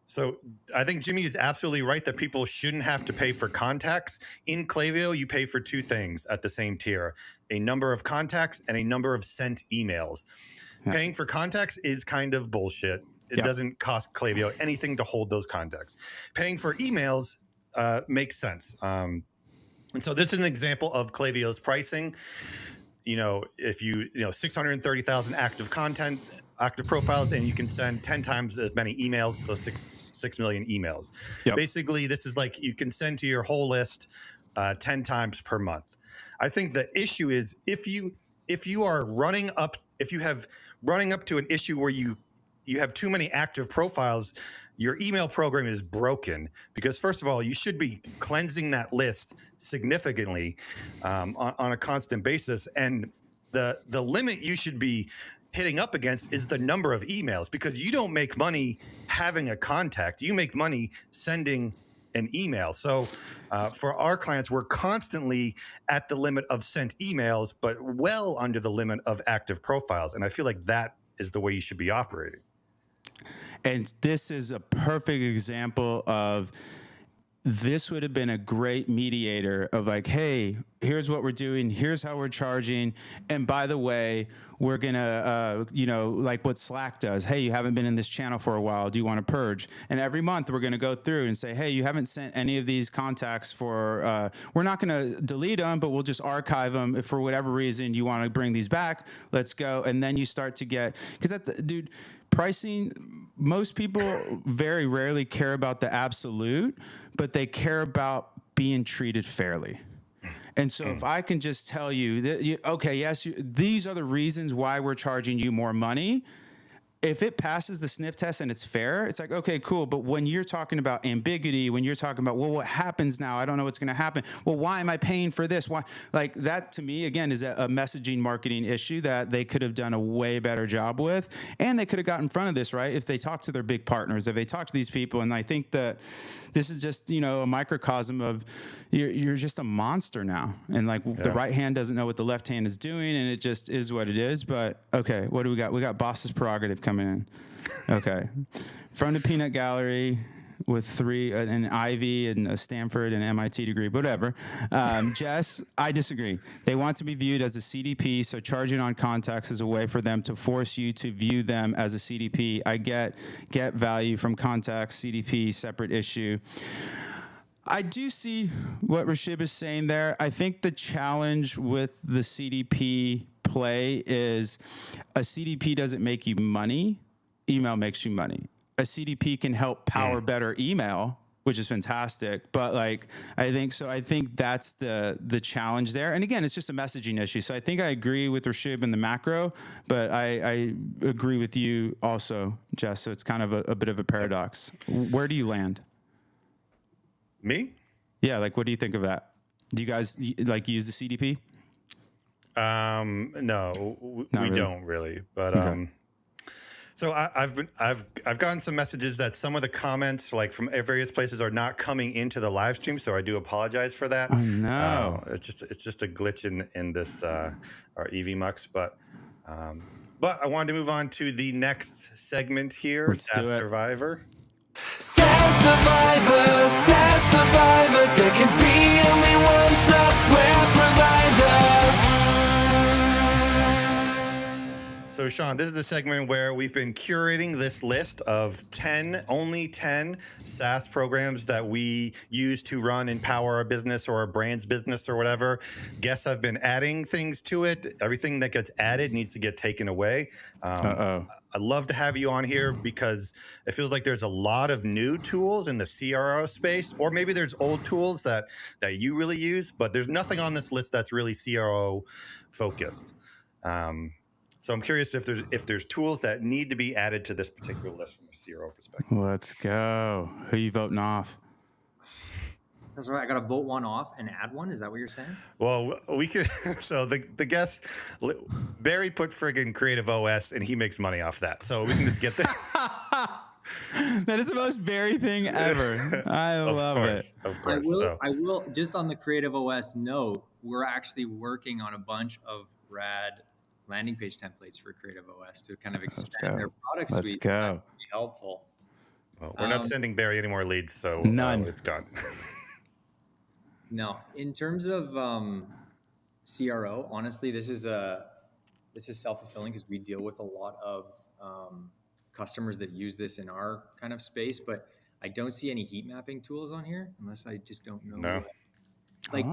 So I think Jimmy is absolutely right that people shouldn't have to pay for contacts. In Klaviyo, you pay for 2 things at the same tier: a number of contacts and a number of sent emails. Paying for contacts is kind of bullshit. It doesn't cost Klaviyo anything to hold those contacts. Paying for emails makes sense. And so this is an example of Klaviyo's pricing. You know, if you 630,000 active profiles, and you can send 10 times as many emails, so 6 million emails. Basically, this is like you can send to your whole list 10 times per month. I think the issue is if you have running up to an issue where you have too many active profiles, your email program is broken, because first of all, you should be cleansing that list significantly on a constant basis, and the limit you should be hitting up against is the number of emails, because you don't make money having a contact. You make money sending an email. So for our clients, we're constantly at the limit of sent emails, but well under the limit of active profiles. And I feel like that is the way you should be operating. And this is a perfect example of, this would have been a great mediator of like, hey, here's what we're doing, here's how we're charging, and by the way, we're gonna, like what Slack does. Hey, you haven't been in this channel for a while. Do you want to purge? And every month we're gonna go through and say, hey, you haven't sent any of these contacts for. We're not gonna delete them, but we'll just archive them. If for whatever reason you want to bring these back, let's go. And then you start to get, because dude. Pricing, most people very rarely care about the absolute, but they care about being treated fairly. And so if I can just tell you that, okay, yes, these are the reasons why we're charging you more money, if it passes the sniff test and it's fair, it's like, okay, cool. But when you're talking about ambiguity, when you're talking about, well, what happens now? I don't know what's going to happen. Well, why am I paying for this? Why? Like that to me, again, is a messaging marketing issue that they could have done a way better job with. And they could have got in front of this, right? If they talk to their big partners, if they talk to these people. And I think that this is just, a microcosm of you're just a monster now. And like the right hand doesn't know what the left hand is doing. And it just is what it is. But okay, what do we got? We got boss's prerogative coming in. Okay. From the peanut gallery with 3, an Ivy and a Stanford and MIT degree, whatever. Jess, I disagree. They want to be viewed as a CDP, so charging on contacts is a way for them to force you to view them as a CDP. I get value from contacts, CDP, separate issue. I do see what Rashib is saying there. I think the challenge with the CDP play is a CDP doesn't make you money. Email makes you money. A CDP can help power better email, which is fantastic. But like, I think that's the challenge there. And again, it's just a messaging issue. So I think I agree with Rashib in the macro, but I agree with you also, Jess. So it's kind of a bit of a paradox. Where do you land? Me? Yeah. Like, what do you think of that? Do you guys like use the CDP? No, we really. don't really, but, Okay. So I've gotten some messages that some of the comments like from various places are not coming into the live stream, so I do apologize for that. Oh, no. It's just a glitch in this our EV Mux, but I wanted to move on to the next segment here, Let's do SaaS it. Survivor. SaaS Survivor, there can be only one software provider. So, Shaun, this is a segment where we've been curating this list of only 10 SaaS programs that we use to run and power our business or our brand's business or whatever. Guests have been adding things to it. Everything that gets added needs to get taken away. I'd love to have you on here because it feels like there's a lot of new tools in the CRO space, or maybe there's old tools that you really use, but there's nothing on this list that's really CRO focused. So I'm curious if there's tools that need to be added to this particular list from a CRO perspective. Let's go. Who you voting off? That's right. I got to vote one off and add one. Is that what you're saying? Well, we could. So the guest, Barry put friggin' Creative OS, and he makes money off that. So we can just get that. That is the most Barry thing ever. I love it. Of course. I will. Just on the Creative OS note, we're actually working on a bunch of rad landing page templates for Creative OS to kind of expand their product suite. Let's go. That would be helpful. Well, we're not sending Barry any more leads, so none. It's gone. No, in terms of CRO, honestly, this is self-fulfilling because we deal with a lot of customers that use this in our kind of space, but I don't see any heat mapping tools on here unless I just don't know. No. Like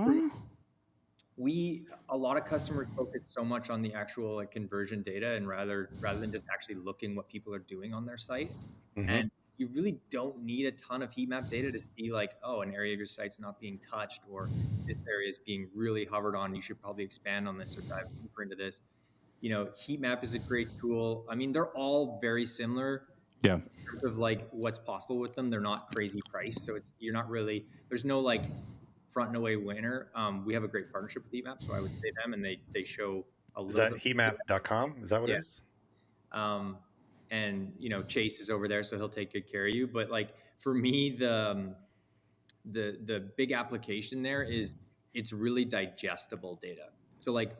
a lot of customers focus so much on the actual like conversion data and rather than just actually looking what people are doing on their site. Mm-hmm. And you really don't need a ton of heat map data to see like, oh, an area of your site's not being touched or this area is being really hovered on. You should probably expand on this or dive deeper into this. Heat map is a great tool. I mean, they're all very similar. Yeah. In terms of like what's possible with them. They're not crazy priced. So there's no like front and away winner. We have a great partnership with Heatmap, so I would say them, and they show a little. Is that heatmap.com? Is that what it is? And Chase is over there, so he'll take good care of you. But like for me, the big application there is it's really digestible data. So like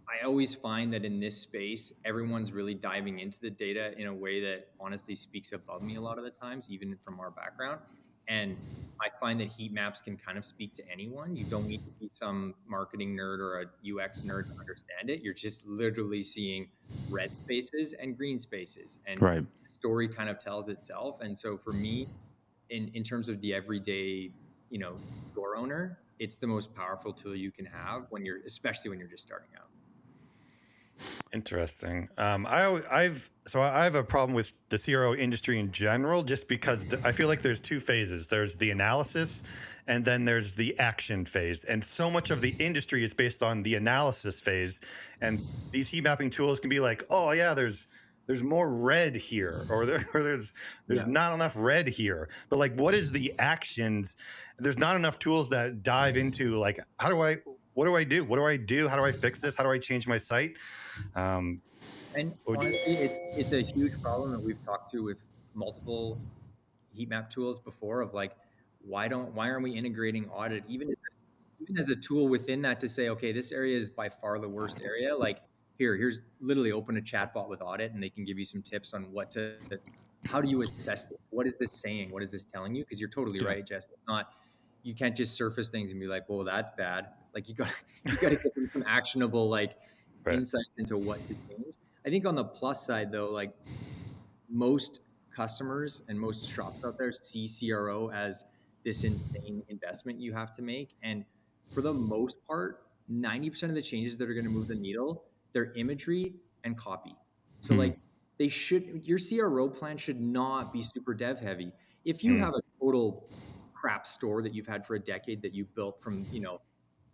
I always find that in this space, everyone's really diving into the data in a way that honestly speaks above me a lot of the times, even from our background. And I find that heat maps can kind of speak to anyone. You don't need to be some marketing nerd or a UX nerd to understand it. You're just literally seeing red spaces and green spaces. And the story kind of tells itself. And so for me, in terms of the everyday, store owner, it's the most powerful tool you can have especially when you're just starting out. Interesting. I have a problem with the CRO industry in general, just because I feel like there's two phases. There's the analysis, and then there's the action phase. And so much of the industry is based on the analysis phase. And these heat mapping tools can be like, oh yeah, there's there's more red here, or there's Yeah. not enough red here. But like, what is the actions? There's not enough tools that dive into like, what do I do? What do I do? How do I fix this? How do I change my site? And Would you- honestly, it's a huge problem that we've talked to with multiple heat map tools before of like, why aren't we integrating audit even as a tool within that to say, okay, this area is by far the worst area. Like here's literally open a chatbot with audit and they can give you some tips on how do you assess this? What is this saying? What is this telling you? Because you're totally right, Jess. It's not, you can't just surface things and be like, well, that's bad. Like you got to get some actionable like insights into what to change. I think on the plus side though, like most customers and most shops out there see CRO as this insane investment you have to make. And for the most part, 90% of the changes that are going to move the needle, they're imagery and copy. So like your CRO plan should not be super dev heavy. If you have a total crap store that you've had for a decade that you built from,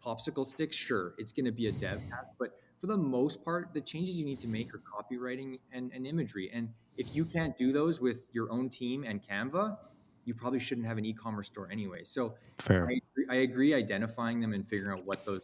popsicle sticks, sure, it's going to be a dev task. But for the most part, the changes you need to make are copywriting and imagery. And if you can't do those with your own team and Canva, you probably shouldn't have an e-commerce store anyway. So Fair. I agree identifying them and figuring out what those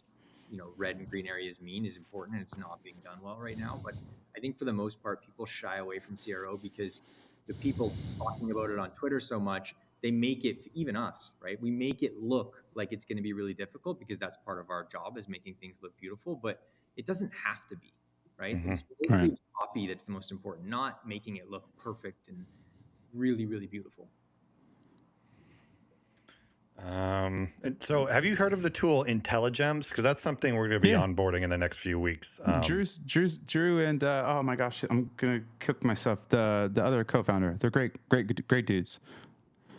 red and green areas mean is important, and it's not being done well right now. But I think for the most part, people shy away from CRO because the people talking about it on Twitter so much, they make it, even us, right? We make it look like it's going to be really difficult because that's part of our job is making things look beautiful, but it doesn't have to be, right? It's mostly copy that's the most important, not making it look perfect and really, really beautiful. So have you heard of the tool IntelliGems? Because that's something we're going to be onboarding in the next few weeks. Drew and oh my gosh, I'm gonna cook myself. The other co-founder, they're great dudes.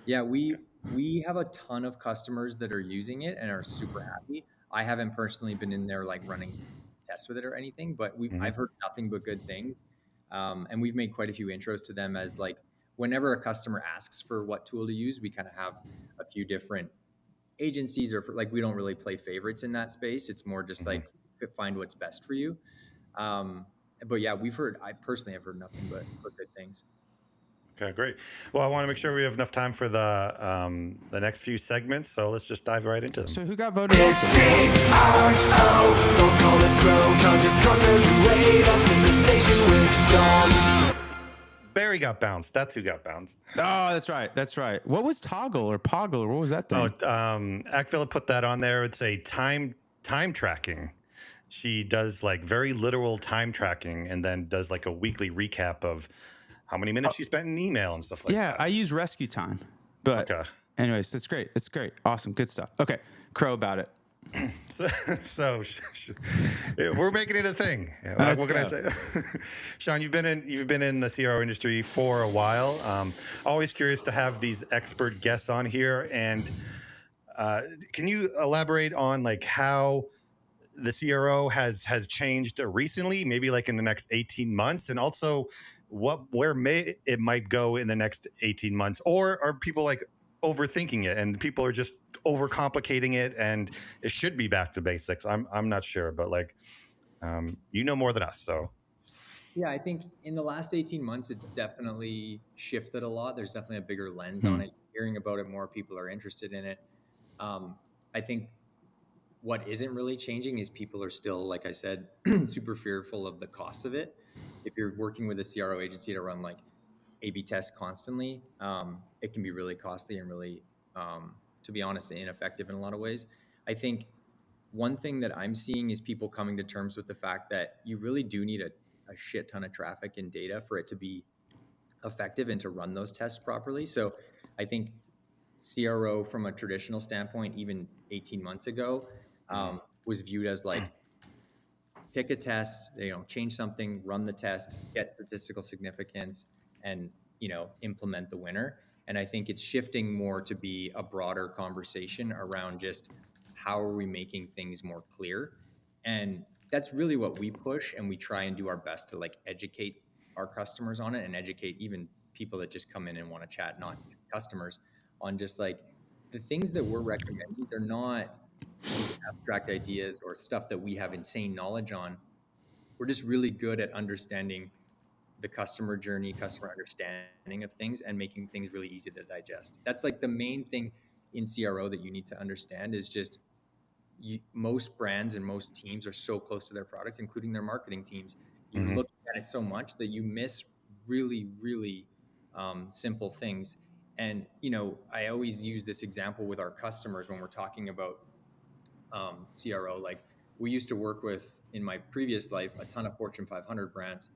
Yeah, we have a ton of customers that are using it and are super happy. I haven't personally been in there like running tests with it or anything, but I've heard nothing but good things. And we've made quite a few intros to them as like whenever a customer asks for what tool to use, we kind of have a few different agencies or like we don't really play favorites in that space. It's more just like find what's best for you. But yeah, I personally have heard nothing but good things. Okay, great. Well, I want to make sure we have enough time for the next few segments, so let's just dive right into them. So who got voted? It's CRO, don't call it grow, cause it's gonna measure weight up conversation with Shaun. Barry got bounced. That's who got bounced. Oh, that's right. What was Toggle or Poggle or what was that thing? Akvila put that on there. It's a time tracking. She does like very literal time tracking and then does like a weekly recap of how many minutes she spent in email and stuff like that. Yeah, I use Rescue Time. But anyways, it's great. It's great. Awesome. Good stuff. Okay. Crow about it. So we're making it a thing. What can I say? Shaun, you've been in the CRO industry for a while. Always curious to have these expert guests on here. And can you elaborate on like how the CRO has changed recently, maybe like in the next 18 months, and also where it might go in the next 18 months, or are people like overthinking it and people are just overcomplicating it and it should be back to basics? I'm not sure, but like you know more than us, so. Yeah, I think in the last 18 months, it's definitely shifted a lot. There's definitely a bigger lens on it. Hearing about it, more people are interested in it. I think what isn't really changing is people are still, like I said, super fearful of the cost of it. If you're working with a CRO agency to run like A/B tests constantly, it can be really costly and really, to be honest, ineffective in a lot of ways. I think one thing that I'm seeing is people coming to terms with the fact that you really do need a shit ton of traffic and data for it to be effective and to run those tests properly. So I think CRO from a traditional standpoint, even 18 months ago, was viewed as like, pick a test, change something, run the test, get statistical significance, and, implement the winner. And I think it's shifting more to be a broader conversation around just how are we making things more clear. And that's really what we push, and we try and do our best to like educate our customers on it and educate even people that just come in and want to chat, not customers, on just like the things that we're recommending. They're not abstract ideas or stuff that we have insane knowledge on. We're just really good at understanding the customer journey, customer understanding of things, and making things really easy to digest. That's like the main thing in CRO that you need to understand is just most brands and most teams are so close to their products, including their marketing teams. You look at it so much that you miss really, really simple things. And, I always use this example with our customers when we're talking about CRO. Like, we used to work with, in my previous life, a ton of Fortune 500 brands,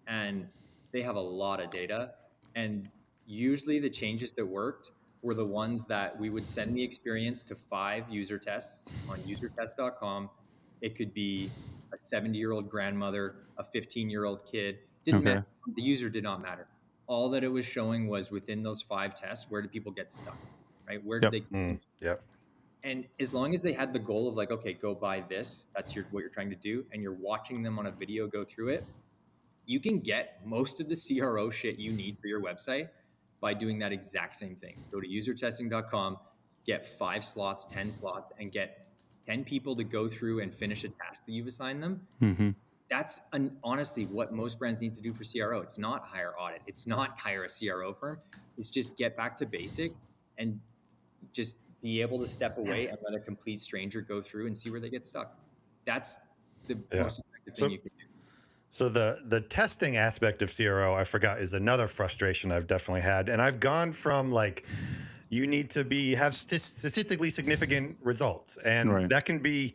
and they have a lot of data. And usually the changes that worked were the ones that we would send the experience to 5 user tests on usertest.com. It could be a 70-year-old grandmother, a 15-year-old kid. Didn't matter. The user did not matter. All that it was showing was within those 5 tests, where did people get stuck, right? Where did they? Yep. And as long as they had the goal of like, okay, go buy this, that's what you're trying to do, and you're watching them on a video go through it, you can get most of the CRO shit you need for your website by doing that exact same thing. Go to usertesting.com, get 5 slots, 10 slots, and get 10 people to go through and finish a task that you've assigned them. That's honestly what most brands need to do for CRO. It's not hire audit. It's not hire a CRO firm. It's just get back to basics and just be able to step away and let a complete stranger go through and see where they get stuck. That's the most effective thing you can do. So the testing aspect of CRO, I forgot, is another frustration I've definitely had. And I've gone from like, you need to have statistically significant results. And that can be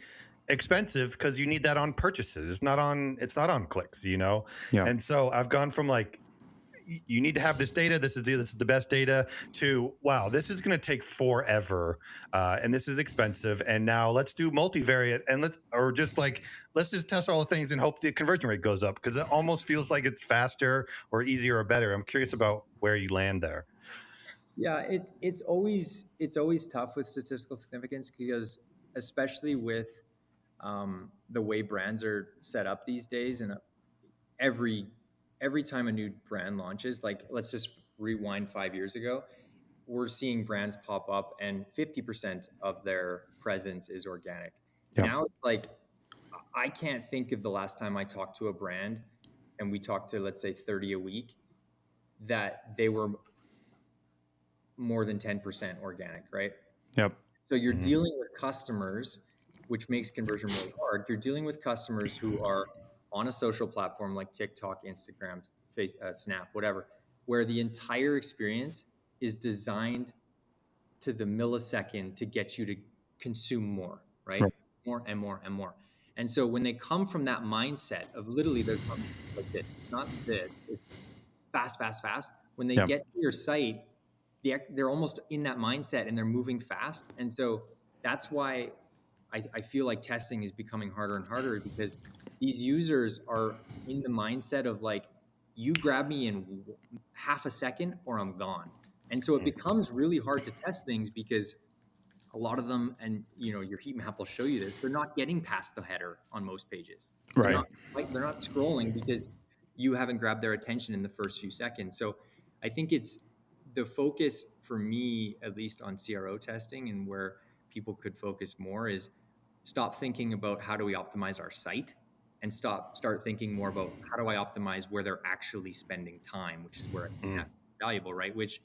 expensive because you need that on purchases. It's not on clicks, Yeah. And so I've gone from like, you need to have this data. This is the best data. To wow, this is going to take forever, and this is expensive. And now let's do multivariate, and let's just test all the things and hope the conversion rate goes up, because it almost feels like it's faster or easier or better. I'm curious about where you land there. Yeah, it's always tough with statistical significance, because especially with the way brands are set up these days, and every time a new brand launches, like let's just rewind 5 years ago, we're seeing brands pop up and 50% of their presence is organic. Yep. Now it's like, I can't think of the last time I talked to a brand and we talked to, let's say 30 a week, that they were more than 10% organic, right? Yep. So you're dealing with customers, which makes conversion really hard. You're dealing with customers who are on a social platform like TikTok, Instagram, Snap, whatever, where the entire experience is designed to the millisecond to get you to consume more, right? More and more and more. And so when they come from that mindset of literally they're coming like this, not this, it's fast, fast, fast. When they get to your site, they're almost in that mindset and they're moving fast. And so that's why I feel like testing is becoming harder and harder, because these users are in the mindset of like, you grab me in half a second or I'm gone. And so it becomes really hard to test things, because a lot of them, and your heat map will show you this, they're not getting past the header on most pages. They're not scrolling because you haven't grabbed their attention in the first few seconds. So I think it's the focus for me, at least on CRO testing, and where people could focus more, is stop thinking about how do we optimize our site, and start thinking more about how do I optimize where they're actually spending time, which is where it's valuable, right? Which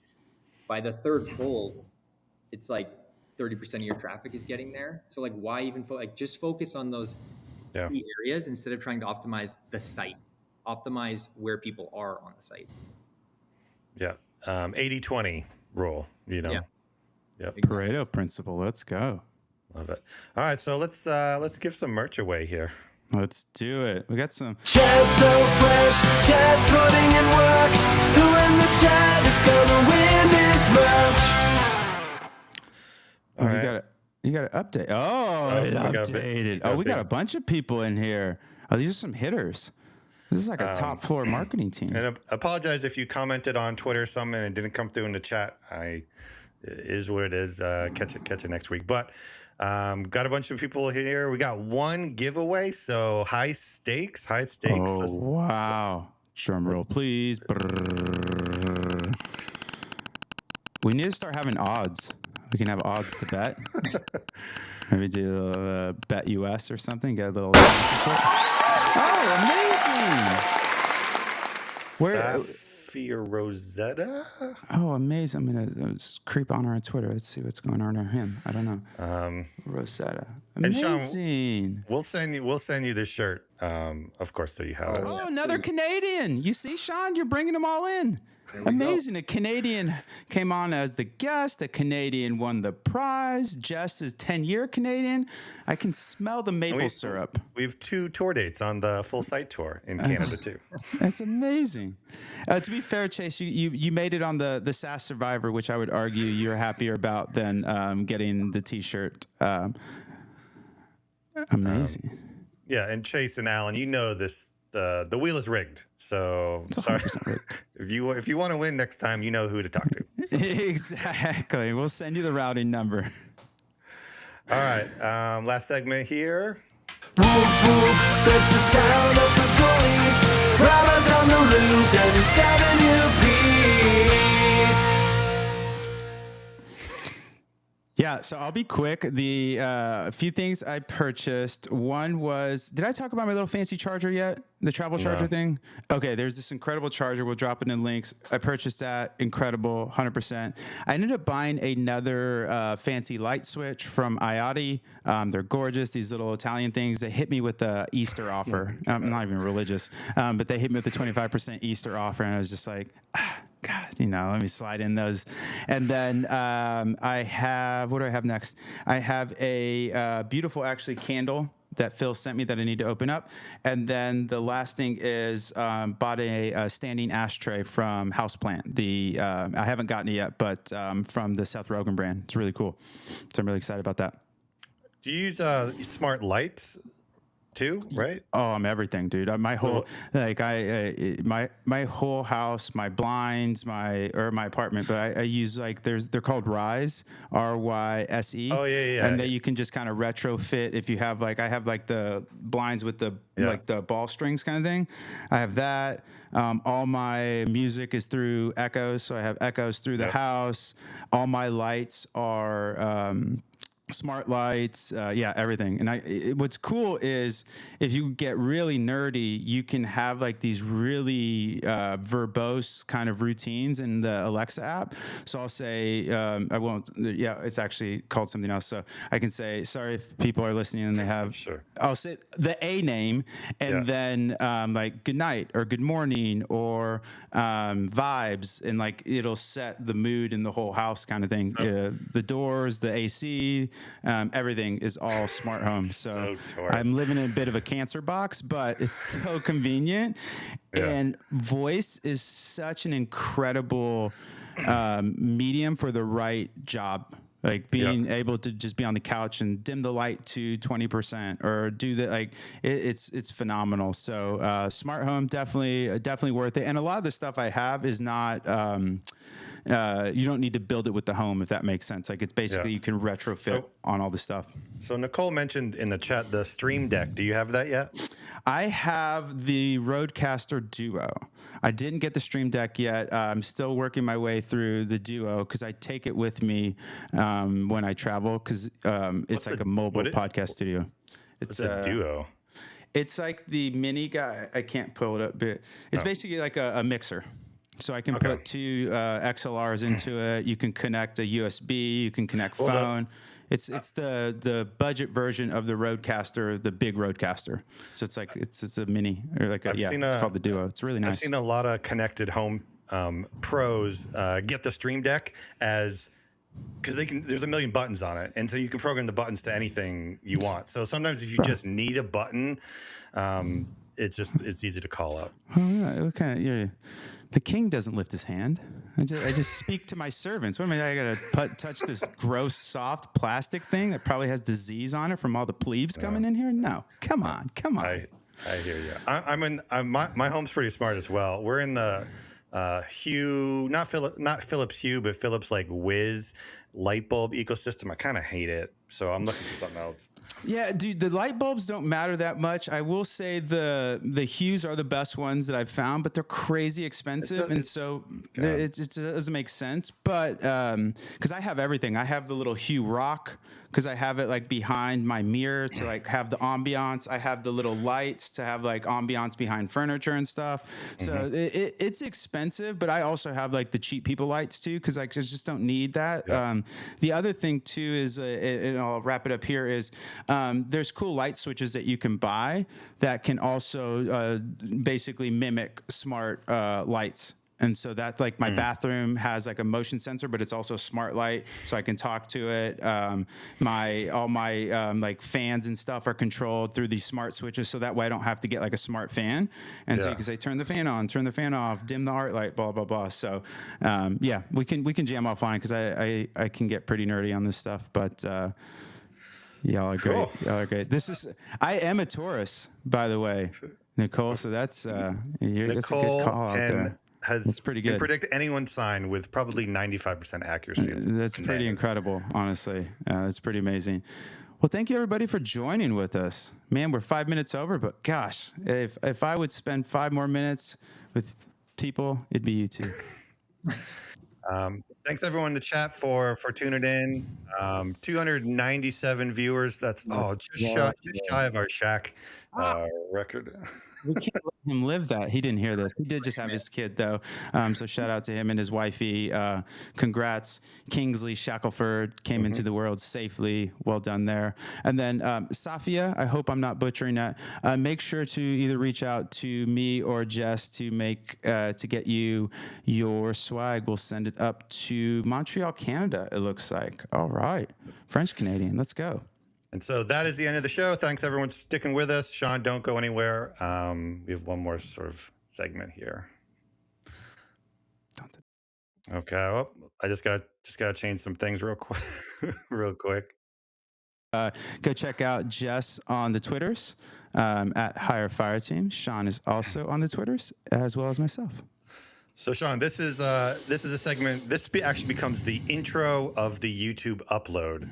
by the third fold, it's like 30% of your traffic is getting there. So like, why even just focus on those key areas instead of trying to optimize the site. Optimize where people are on the site. Yeah. 80-20 rule, Yeah. Yep. Pareto principle. Let's go. Love it. All right, so let's give some merch away here. Let's do it. We got some chat so fresh, chat putting in work. Who in the chat is gonna win this merch? Oh, right. You got to update. Oh, it updated. We got a bunch of people in here. Oh, these are some hitters. This is like a top floor marketing team. And apologize if you commented on Twitter something and it didn't come through in the chat. It is what it is. Catch it next week. But got a bunch of people here. We got one giveaway, so high stakes. Oh, wow. Drum roll, please. We need to start having odds. We can have odds to bet. Maybe do a bet US or something. Get a little. Oh, amazing! Sapphire Rosetta. Oh, amazing! I'm gonna creep on her on Twitter. Let's see what's going on or him. I don't know. Rosetta. Amazing. And Shaun, we'll send you this shirt. Of course, so you have it. Oh, another Canadian. You see, Shaun, you're bringing them all in. Amazing. Go. A Canadian came on as the guest. A Canadian won the prize. Jess is 10-year Canadian. I can smell the maple syrup. We have 2 tour dates on the full site tour in Canada too. That's amazing. To be fair, Chase, you made it on the SAS Survivor, which I would argue you're happier about than getting the T-shirt. Amazing. Yeah, and Chase and Alan, you know this. The wheel is rigged, so sorry. If you want to win next time, you know who to talk to. So. Exactly. We'll send you the routing number. All right. Last segment here. Whoop, whoop, that's the sound of the police. Robbers on the loose and it's got a new piece. Yeah, so I'll be quick. The few things I purchased. One was, did I talk about my little fancy charger yet? The travel charger thing? Okay, there's this incredible charger. We'll drop it in links. I purchased that. Incredible, 100%. I ended up buying another fancy light switch from Iotti. They're gorgeous, these little Italian things. They hit me with the Easter offer. I'm not even religious, but they hit me with the 25% Easter offer, and I was just like, God, let me slide in those. And then I have, what do I have next? I have a beautiful, actually, candle that Phil sent me that I need to open up. And then the last thing is bought a standing ashtray from Houseplant. I haven't gotten it yet, but from the Seth Rogen brand. It's really cool. So I'm really excited about that. Do you use smart lights too, right? Oh, I'm everything, dude. My whole my whole house, my blinds, my apartment. But I use they're called Rise, RYSE. Oh yeah. And then you can just kind of retrofit if you have I have the blinds with the the ball strings kind of thing. I have that. All my music is through Echoes, so I have Echoes through the house. All my lights are smart lights, everything. And what's cool is if you get really nerdy, you can have these really verbose kind of routines in the Alexa app. So I'll say, I won't, it's actually called something else. So I can say, sorry if people are listening and they have, I'll say the A name and then good night or good morning or vibes, and it'll set the mood in the whole house kind of thing. The doors, the AC, everything is all smart home. So I'm living in a bit of a cancer box, but it's so convenient. And voice is such an incredible medium for the right job. Being able to just be on the couch and dim the light to 20% or do the it's phenomenal. So smart home definitely worth it. And a lot of the stuff I have is not you don't need to build it with the home, if that makes sense. It's basically you can retrofit on all the stuff. So Nicole mentioned in the chat the Stream Deck. Do you have that yet? I have the Rodecaster Duo. I didn't get the Stream Deck yet. I'm still working my way through the Duo because I take it with me when I travel because it's a mobile podcast studio. It's a Duo. It's like the mini guy. I can't pull it up, but it's basically like a mixer. So I can put 2 XLRs into it. You can connect a USB. You can connect phone. It's the budget version of the Rodecaster, the big Rodecaster. So it's a mini or it's called the Duo. It's really nice. I've seen a lot of connected home pros get the Stream Deck because there's a million buttons on it, and so you can program the buttons to anything you want. So sometimes if you just need a button, it's easy to call up. Oh yeah, okay, The king doesn't lift his hand. I just speak to my servants. What am I gotta touch this gross, soft plastic thing that probably has disease on it from all the plebes coming in here? No, come on. I hear you. My home's pretty smart as well. We're in the Hue, not Philips Hue, but Philips Whiz light bulb ecosystem. I kind of hate it, so I'm looking for something else. Yeah, dude, the light bulbs don't matter that much. I will say the Hues are the best ones that I've found, but they're crazy expensive, it doesn't make sense. But because I have everything, I have the little Hue Rock because I have it like behind my mirror to like have the ambiance. I have the little lights to have like ambiance behind furniture and stuff. So it's expensive, but I also have like the cheap people lights too, because I just don't need that. Yeah. The other thing too is, and I'll wrap it up here, is there's cool light switches that you can buy that can also basically mimic smart lights. And so that, like, my bathroom has like a motion sensor, but it's also a smart light, so I can talk to it. All my like fans and stuff are controlled through these smart switches, so that way I don't have to get like a smart fan. And so you can say, turn the fan on, turn the fan off, dim the art light, blah blah blah. So yeah, we can jam offline because I can get pretty nerdy on this stuff, but. Y'all are great. Y'all are great. I am a Taurus, by the way, Nicole. So that's that's a good call out there. That's pretty good. Can predict anyone's sign with probably 95% accuracy. That's pretty incredible, honestly. That's pretty amazing. Well, thank you everybody for joining with us. Man, we're 5 minutes over, but gosh, if I would spend 5 more minutes with people, it'd be you two. Thanks everyone in the chat for tuning in. 297 viewers. That's just shy of our Shaq record. We can't let him live that. He didn't hear this. He did just have his kid though. So shout out to him and his wifey. Congrats. Kingsley Shackelford came into the world safely. Well done there. And then Safia, I hope I'm not butchering that. Make sure to either reach out to me or Jess to get you your swag. We'll send it up to Montreal, Canada, it looks like. All right. French Canadian. Let's go. And so that is the end of the show. Thanks everyone for sticking with us. Shaun, don't go anywhere. We have one more sort of segment here. Okay. Well, I just gotta change some things real quick. Go check out Jess on the Twitters at Higher Fire Team. Shaun is also on the Twitters, as well as myself. So Shaun, this is a segment. This actually becomes the intro of the YouTube upload.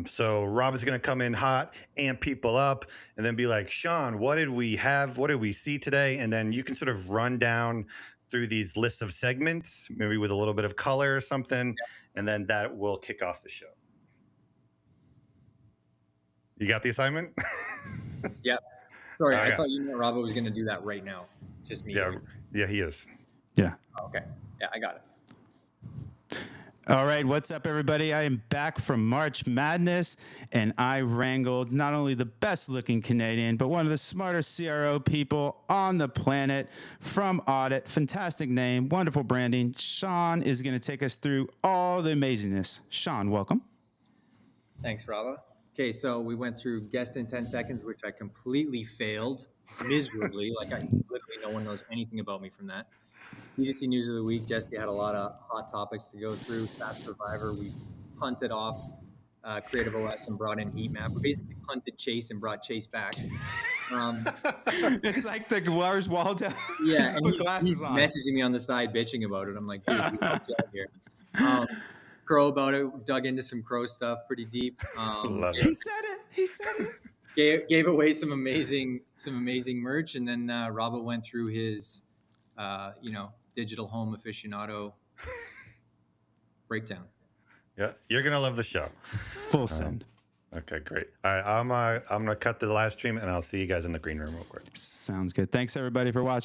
So Rob is going to come in hot, amp people up, and then be like, Shaun, what did we have? What did we see today? And then you can sort of run down through these lists of segments, maybe with a little bit of color or something, and then that will kick off the show. You got the assignment? Yeah. Sorry, I thought Rob was going to do that right now. Just me. Yeah, he is. Yeah. Oh, okay. Yeah, I got it. All right, what's up, everybody? I am back from March Madness, and I wrangled not only the best-looking Canadian, but one of the smartest CRO people on the planet from Audit. Fantastic name, wonderful branding. Shaun is going to take us through all the amazingness. Shaun, welcome. Thanks, Rava. Okay, so we went through Guest in 10 Seconds, which I completely failed miserably. Literally no one knows anything about me from that. DTC News of the Week, Jesse had a lot of hot topics to go through. SAS Survivor, we punted off Creative OS and brought in Heat Map. We basically punted Chase and brought Chase back. It's like the Lars Waldo. Yeah, and put glasses on. Messaging me on the side, bitching about it. I'm like, dude, we fucked you out here. Crow about it, dug into some Crow stuff pretty deep. He said it. Gave away some amazing merch, and then Robbo went through his digital home aficionado breakdown. Yeah, you're gonna love the show. Full send. Okay, great. All right, I'm gonna cut the live stream, and I'll see you guys in the green room real quick. Sounds good. Thanks everybody for watching.